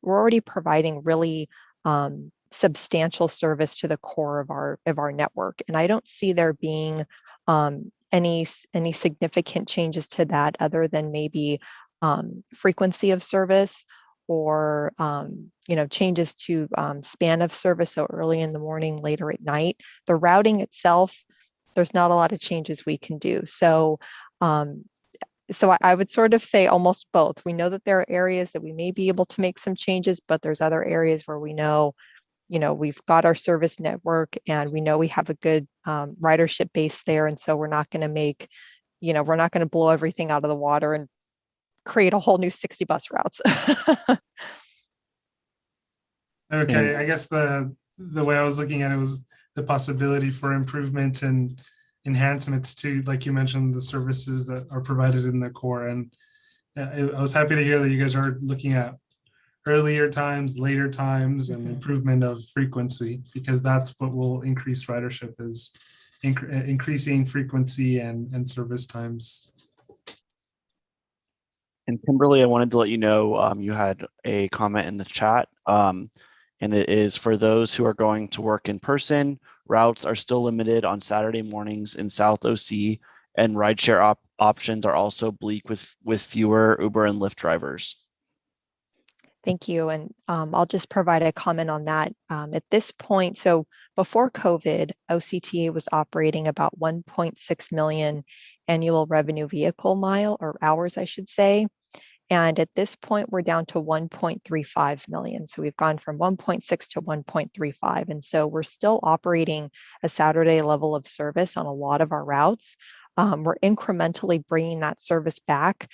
we're already providing really substantial service to the core of our network. And I don't see there being any significant changes to that other than maybe frequency of service or changes to span of service, so early in the morning, later at night. The routing itself, there's not a lot of changes we can do. So I would sort of say almost both. We know that there are areas that we may be able to make some changes, but there's other areas where we know, we've got our service network and we know we have a good ridership base there. And so we're not going to make, we're not going to blow everything out of the water and create a whole new 60 bus routes. Okay, I guess the way I was looking at it was the possibility for improvements and enhancements to, like you mentioned, the services that are provided in the core. And I was happy to hear that you guys are looking at earlier times, later times, and improvement of frequency, because that's what will increase ridership, is increasing frequency and service times. And Kimberly, I wanted to let you know you had a comment in the chat, and it is for those who are going to work in person. Routes are still limited on Saturday mornings in South OC, and rideshare options are also bleak with fewer Uber and Lyft drivers. Thank you. And I'll just provide a comment on that. At this point, so before COVID, OCTA was operating about 1.6 million annual revenue vehicle mile or hours, I should say. And at this point, we're down to 1.35 million. So we've gone from 1.6 to 1.35. And so we're still operating a Saturday level of service on a lot of our routes. We're incrementally bringing that service back.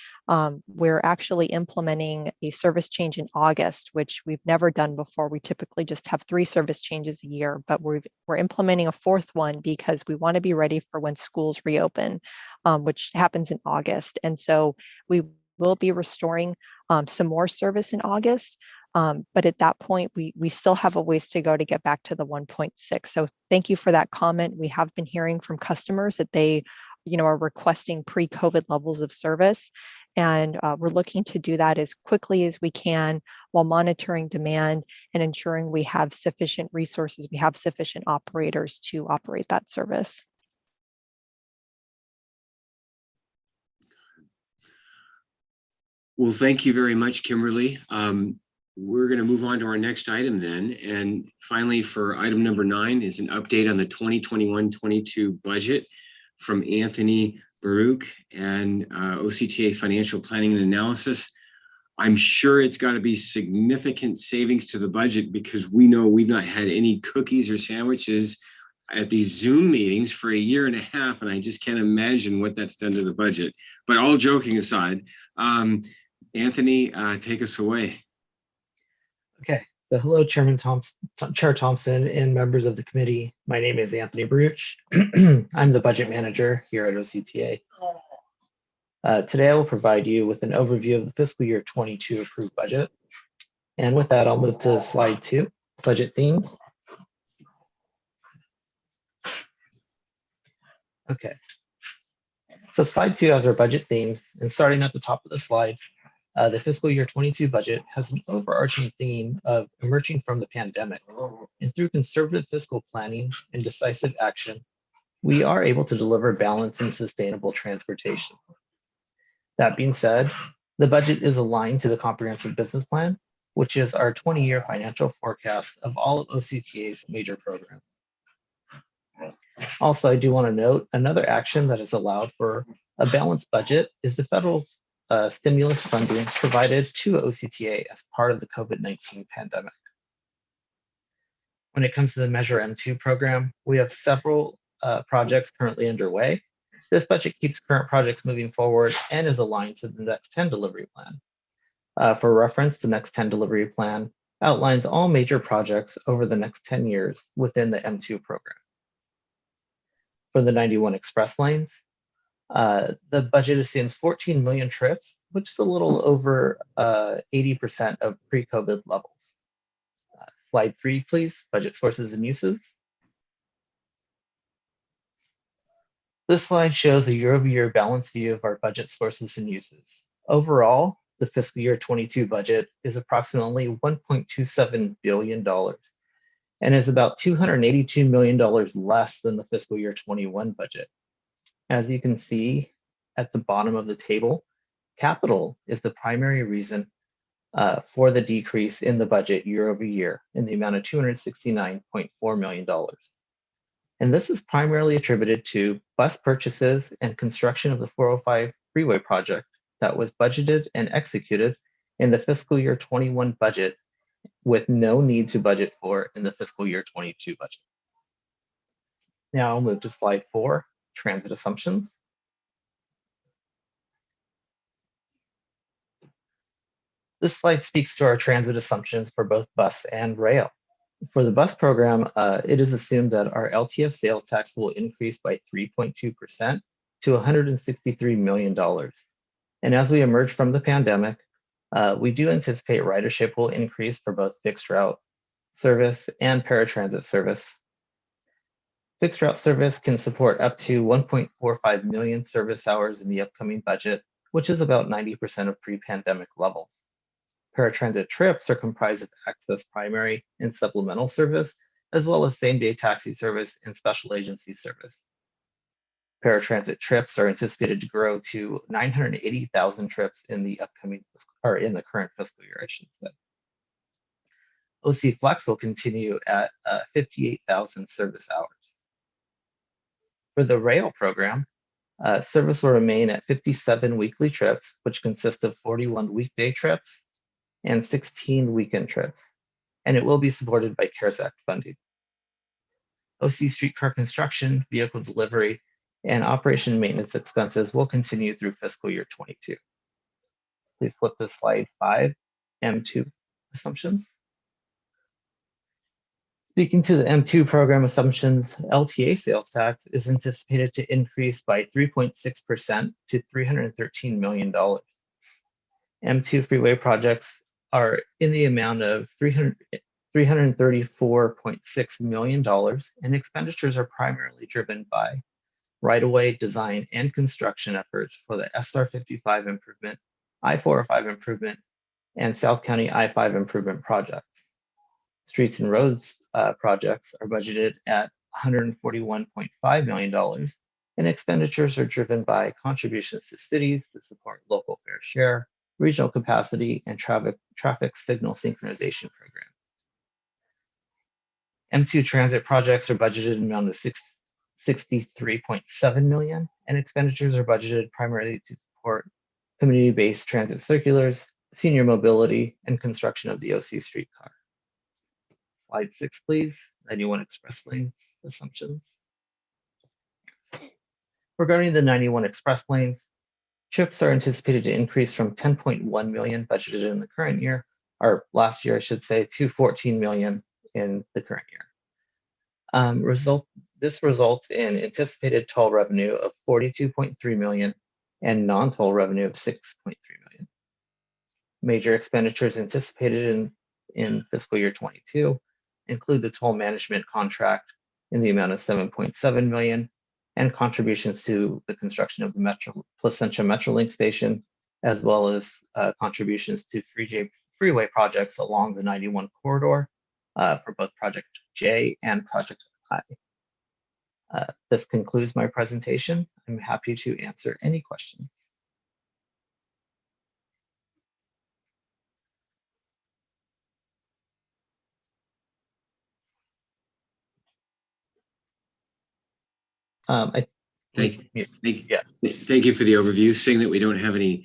We're actually implementing a service change in August, which we've never done before. We typically just have 3 service changes a year, but we're implementing a 4th one because we want to be ready for when schools reopen, which happens in August. And so we will be restoring some more service in August. But at that point, we still have a ways to go to get back to the 1.6. So thank you for that comment. We have been hearing from customers that they are requesting pre-COVID levels of service. And we're looking to do that as quickly as we can while monitoring demand and ensuring we have sufficient resources, we have sufficient operators to operate that service. Well, thank you very much, Kimberly. We're going to move on to our next item then. And finally, for item number 9 is an update on the 2021-22 budget from Anthony Baruch and OCTA Financial Planning and Analysis. I'm sure it's got to be significant savings to the budget because we know we've not had any cookies or sandwiches at these Zoom meetings for a year and a half, and I just can't imagine what that's done to the budget. But all joking aside, Anthony, take us away. Okay, so hello, Chair Thompson, and members of the committee. My name is Anthony Baruch. I'm the budget manager here at OCTA. Today, I will provide you with an overview of the fiscal year 22 approved budget. And with that, I'll move to slide 2, budget themes. Okay, so slide 2 has our budget themes, and starting at the top of the slide, the fiscal year 22 budget has an overarching theme of emerging from the pandemic. And through conservative fiscal planning and decisive action, we are able to deliver balanced and sustainable transportation. That being said, the budget is aligned to the Comprehensive Business Plan, which is our 20-year financial forecast of all of OCTA's major programs. Also, I do want to note another action that is allowed for a balanced budget is the federal stimulus funding provided to OCTA as part of the COVID-19 pandemic. When it comes to the Measure M2 program, we have several projects currently underway. This budget keeps current projects moving forward and is aligned to the Next 10 delivery plan. For reference, the Next 10 delivery plan outlines all major projects over the next 10 years within the M2 program. For the 91 express lanes, the budget assumes 14 million trips, which is a little over 80% of pre-COVID levels. Slide 3, please, budget sources and uses. This slide shows a year-over-year balanced view of our budget sources and uses. Overall, the fiscal year 22 budget is approximately $1.27 billion and is about $282 million less than the fiscal year 21 budget. As you can see at the bottom of the table, capital is the primary reason for the decrease in the budget year over year in the amount of $269.4 million. And this is primarily attributed to bus purchases and construction of the 405 freeway project that was budgeted and executed in the fiscal year 21 budget with no need to budget for in the fiscal year 22 budget. Now I'll move to slide 4, transit assumptions. This slide speaks to our transit assumptions for both bus and rail. For the bus program, it is assumed that our LTF sales tax will increase by 3.2% to $163 million. And as we emerge from the pandemic, we do anticipate ridership will increase for both fixed route service and paratransit service. Fixed route service can support up to 1.45 million service hours in the upcoming budget, which is about 90% of pre-pandemic levels. Paratransit trips are comprised of access primary and supplemental service, as well as same-day taxi service and special agency service. Paratransit trips are anticipated to grow to 980,000 trips in the upcoming, or in the current fiscal year, I should say. OC Flex will continue at 58,000 service hours. For the rail program, service will remain at 57 weekly trips, which consist of 41 weekday trips and 16 weekend trips, and it will be supported by CARES Act funding. OC streetcar construction, vehicle delivery, and operation maintenance expenses will continue through fiscal year 22. Please flip to slide 5, M2 assumptions. Speaking to the M2 program assumptions, LTA sales tax is anticipated to increase by 3.6% to $313 million. M2 freeway projects are in the amount of $334.6 million, and expenditures are primarily driven by right-of-way design and construction efforts for the SR 55 improvement, I-405 improvement, and South County I-5 improvement projects. Streets and roads projects are budgeted at $141.5 million, and expenditures are driven by contributions to cities to support local fair share, regional capacity, and traffic signal synchronization programs. M2 transit projects are budgeted around the $63.7 million, and expenditures are budgeted primarily to support community-based transit circulars, senior mobility, and construction of the OC streetcar. Slide 6, please. 91 express lanes assumptions. Regarding the 91 express lanes, trips are anticipated to increase from 10.1 million budgeted in the current year, or last year, I should say, to 14 million in the current year. This results in anticipated toll revenue of 42.3 million and non-toll revenue of 6.3 million. Major expenditures anticipated in fiscal year 22 include the toll management contract in the amount of 7.7 million and contributions to the construction of the Placentia Metrolink station, as well as contributions to freeway projects along the 91 corridor for both Project J and Project I. This concludes my presentation. I'm happy to answer any questions. Thank you for the overview. Seeing that we don't have any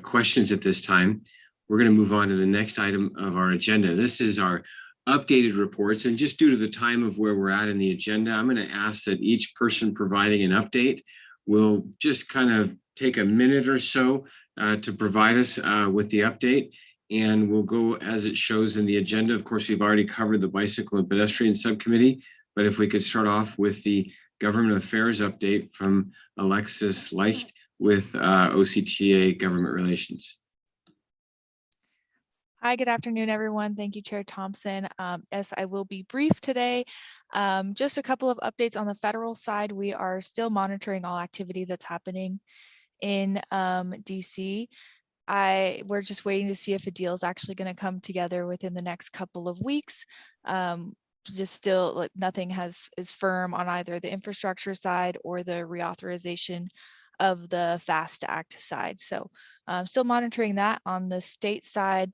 questions at this time, we're going to move on to the next item of our agenda. This is our updated reports, and just due to the time of where we're at in the agenda, I'm going to ask that each person providing an update will just kind of take a minute or so to provide us with the update, and we'll go as it shows in the agenda. Of course, we've already covered the bicycle and pedestrian subcommittee, but if we could start off with the government affairs update from Alexis Leicht with OCTA government relations. Hi, good afternoon, everyone. Thank you, Chair Thompson. Yes, I will be brief today. Just a couple of updates on the federal side. We are still monitoring all activity that's happening in DC. We're just waiting to see if a deal is actually going to come together within the next couple of weeks. Just still, like, nothing is firm on either the infrastructure side or the reauthorization of the FAST Act side. So still monitoring that. On the state side,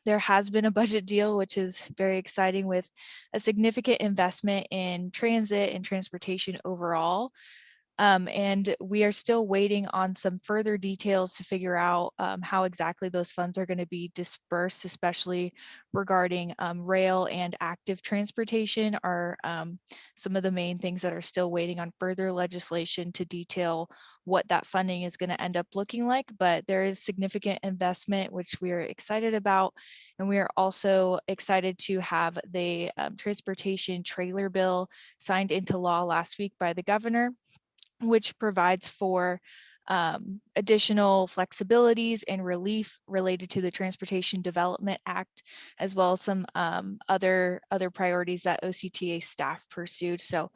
there has been a budget deal, which is very exciting, with a significant investment in transit and transportation overall. And we are still waiting on some further details to figure out how exactly those funds are going to be dispersed, especially regarding rail and active transportation are some of the main things that are still waiting on further legislation to detail what that funding is going to end up looking like. But there is significant investment, which we are excited about. And we are also excited to have the transportation trailer bill signed into law last week by the governor, which provides for additional flexibilities and relief related to the Transportation Development Act, as well as some other priorities that OCTA staff pursued. So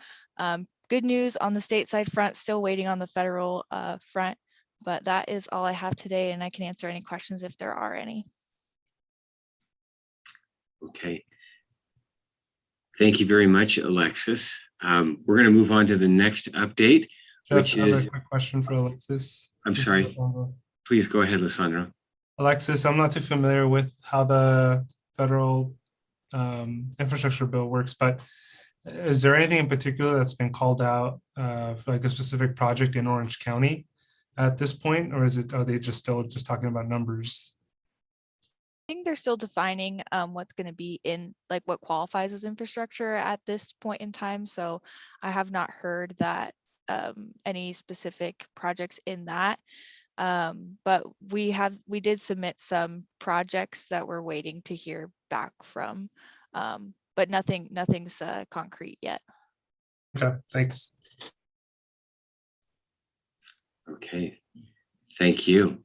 good news on the stateside front, still waiting on the federal front, but that is all I have today, and I can answer any questions if there are any. Okay. Thank you very much, Alexis. We're going to move on to the next update, which is a quick question for Alexis. I'm sorry. Please go ahead, Lissandra. Alexis, I'm not too familiar with how the federal infrastructure bill works, but is there anything in particular that's been called out for like a specific project in Orange County at this point, or are they still talking about numbers? I think they're still defining what's going to be in, like, what qualifies as infrastructure at this point in time. So I have not heard that any specific projects in that. But we did submit some projects that we're waiting to hear back from, but nothing's concrete yet. Okay, thanks. Okay, thank you.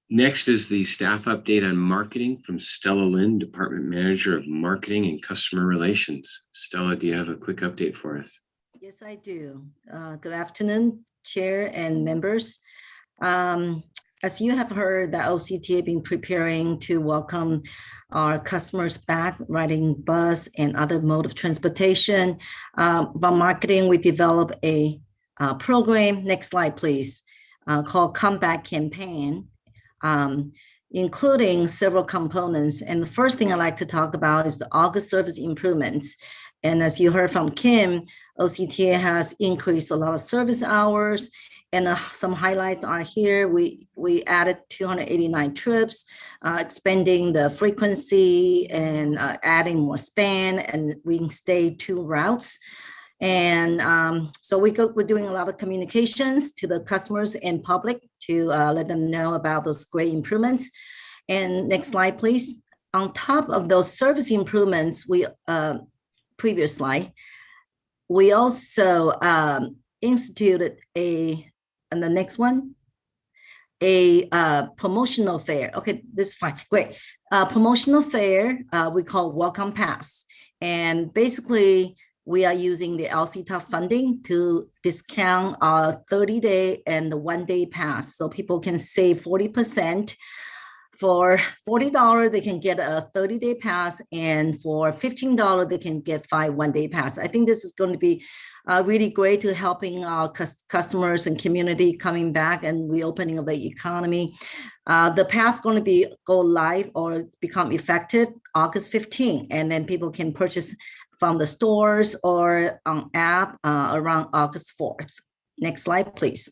Next is the staff update on marketing from Stella Lynn, Department Manager of Marketing and Customer Relations. Stella, do you have a quick update for us? Yes, I do. Good afternoon, Chair and members. As you have heard, the OCTA been preparing to welcome our customers back riding bus and other mode of transportation. By marketing, we developed a program, next slide please, called Comeback Campaign, including several components. And the first thing I'd like to talk about is the August service improvements. And as you heard from Kim, OCTA has increased a lot of service hours, and some highlights are here. We added 289 trips, expanding the frequency and adding more span, and we stayed 2 routes. And so we're doing a lot of communications to the customers and public to let them know about those great improvements. And next slide, please. On top of those service improvements, we previous slide, we also instituted and the next one, a promotional fair. Okay, this is fine, great. Promotional fair, we call Welcome Pass. And basically, we are using the OCTA funding to discount our 30-day and the 1-day pass. So people can save 40%. For $40, they can get a 30-day pass, and for $15, they can get 5 1-day pass. I think this is going to be really great to helping our customers and community coming back and reopening of the economy. The pass is going to go live or become effective August 15, and then people can purchase from the stores or on app around August 4th. Next slide, please.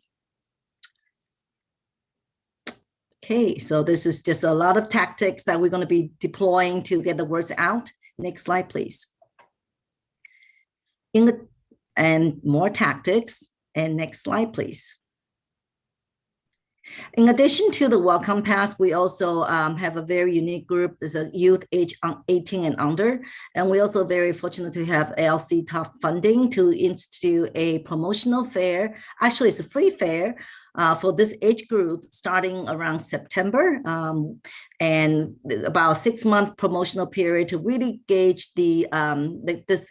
Okay, so this is just a lot of tactics that we're going to be deploying to get the words out. Next slide, please. And more tactics. And next slide, please. In addition to the Welcome Pass, we also have a very unique group. There's a youth age 18 and under. And we're also very fortunate to have ALC top funding to institute a promotional fair. Actually, it's a free fair for this age group starting around September, and about a 6-month promotional period to really gauge the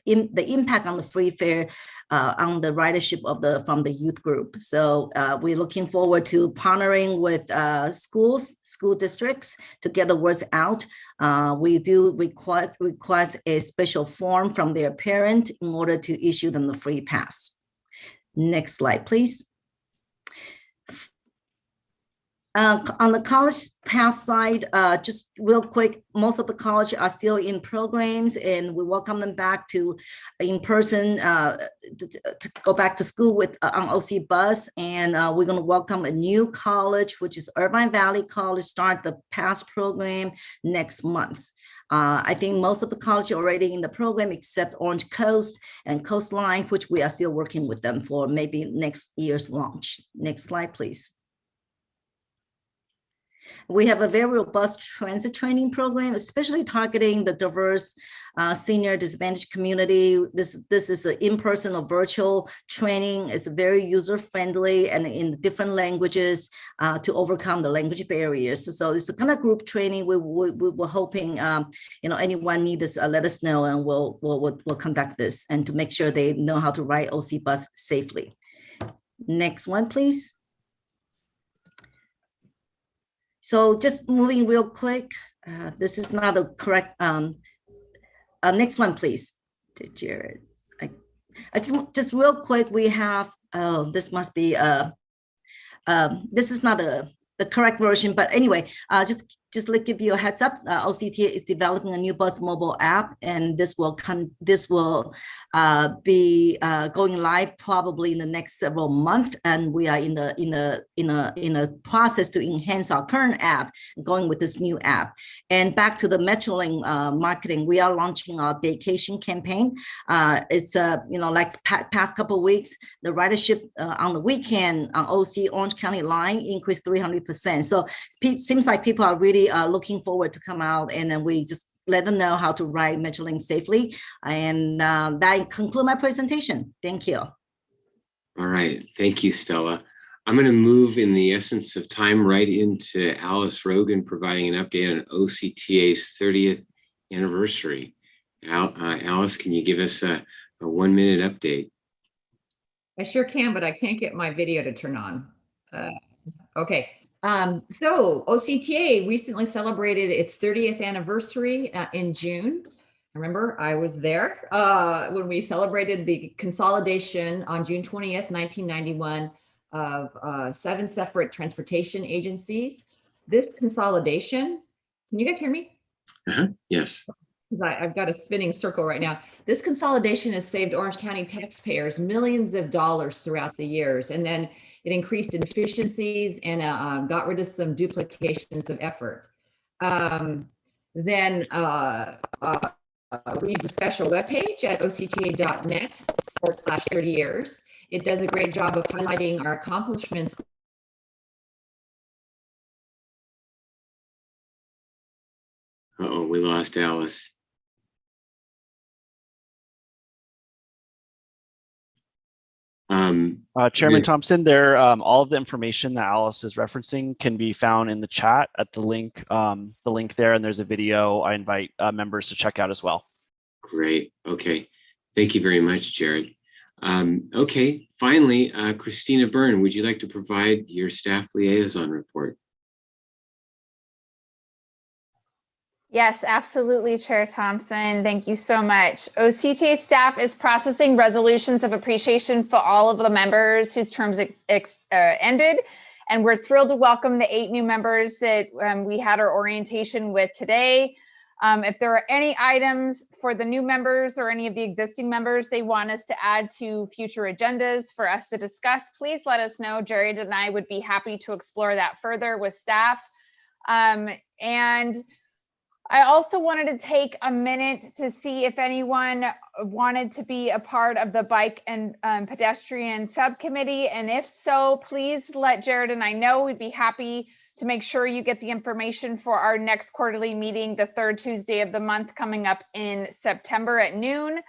impact on the free fair on the ridership from the youth group. So we're looking forward to partnering with school districts to get the words out. We do request a special form from their parent in order to issue them the free pass. Next slide, please. On the college pass side, just real quick, most of the college are still in programs, and we welcome them back to in person to go back to school with on OC Bus. And we're going to welcome a new college, which is Irvine Valley College, start the pass program next month. I think most of the college are already in the program except Orange Coast and Coastline, which we are still working with them for maybe next year's launch. Next slide, please. We have a very robust transit training program, especially targeting the diverse senior disadvantaged community. This is an in-person or virtual training. It's very user-friendly and in different languages to overcome the language barriers. So it's a kind of group training. We're hoping, anyone need this, let us know, and we'll conduct this and to make sure they know how to ride OC Bus safely. Next one, please. So just moving real quick, this is not the correct, next one, please, to Jared. Just real quick, we have, this must be, this is not the correct version, but anyway, just to give you a heads up, OCTA is developing a new bus mobile app, and this will be going live probably in the next several months. And we are in a process to enhance our current app, going with this new app. And back to the Metrolink marketing, we are launching our vacation campaign. It's like past couple of weeks, the ridership on the weekend on OC Orange County line increased 300%. So it seems like people are really looking forward to come out, and then we just let them know how to ride Metrolink safely. And that concludes my presentation. Thank you. All right, thank you, Stella. I'm going to move in the essence of time right into Alice Rogan providing an update on OCTA's 30th anniversary. Alice, can you give us a 1-minute update? I sure can, but I can't get my video to turn on. Okay. So OCTA recently celebrated its 30th anniversary in June. Remember, I was there when we celebrated the consolidation on June 20th, 1991 of 7 separate transportation agencies. This consolidation, can you guys hear me? Yes. I've got a spinning circle right now. This consolidation has saved Orange County taxpayers millions of dollars throughout the years. And then it increased efficiencies and got rid of some duplications of effort. Then we have a special webpage at octa.net/30 years. It does a great job of highlighting our accomplishments. Uh-oh, we lost Alice. Chairman Thompson, there all of the information that Alice is referencing can be found in the chat at the link there, and there's a video I invite members to check out as well. Great. Okay. Thank you very much, Jared. Okay. Finally, Christina Byrne, would you like to provide your staff liaison report? Yes, absolutely, Chair Thompson. Thank you so much. OCTA staff is processing resolutions of appreciation for all of the members whose terms ended. And we're thrilled to welcome the 8 new members that we had our orientation with today. If there are any items for the new members or any of the existing members they want us to add to future agendas for us to discuss, please let us know. Jared and I would be happy to explore that further with staff. And I also wanted to take a minute to see if anyone wanted to be a part of the bike and pedestrian subcommittee. And if so, please let Jared and I know. We'd be happy to make sure you get the information for our next quarterly meeting, the 3rd Tuesday of the month coming up in September at noon.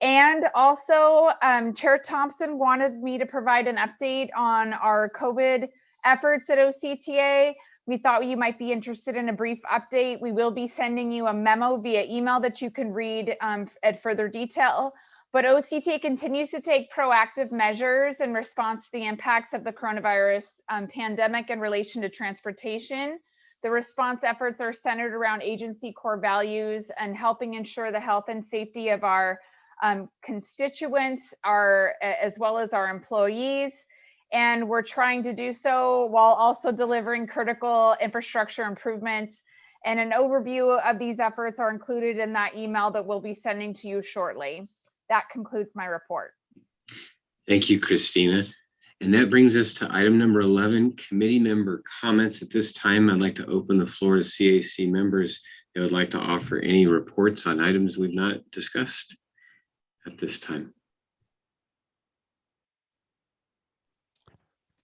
And also, Chair Thompson wanted me to provide an update on our COVID efforts at OCTA. We thought you might be interested in a brief update. We will be sending you a memo via email that you can read at further detail. But OCTA continues to take proactive measures in response to the impacts of the coronavirus pandemic in relation to transportation. The response efforts are centered around agency core values and helping ensure the health and safety of our constituents, as well as our employees. And we're trying to do so while also delivering critical infrastructure improvements. And an overview of these efforts are included in that email that we'll be sending to you shortly. That concludes my report. Thank you, Christina. And that brings us to item number 11, committee member comments. At this time, I'd like to open the floor to CAC members that would like to offer any reports on items we've not discussed at this time.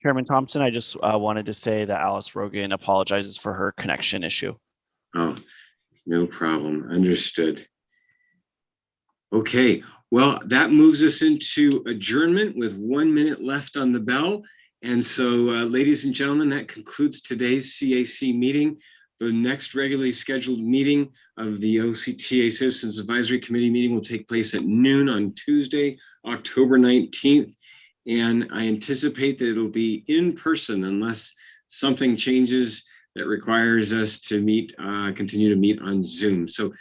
Chairman Thompson, I just wanted to say that Alice Rogan apologizes for her connection issue. Oh, no problem. Understood. Okay, well, that moves us into adjournment with 1 minute left on the bell. And so, ladies and gentlemen, that concludes today's CAC meeting. The next regularly scheduled meeting of the OCTA Citizens Advisory Committee meeting will take place at noon on Tuesday, October 19th. And I anticipate that it'll be in person unless something changes that requires us to meet, continue to meet on Zoom. So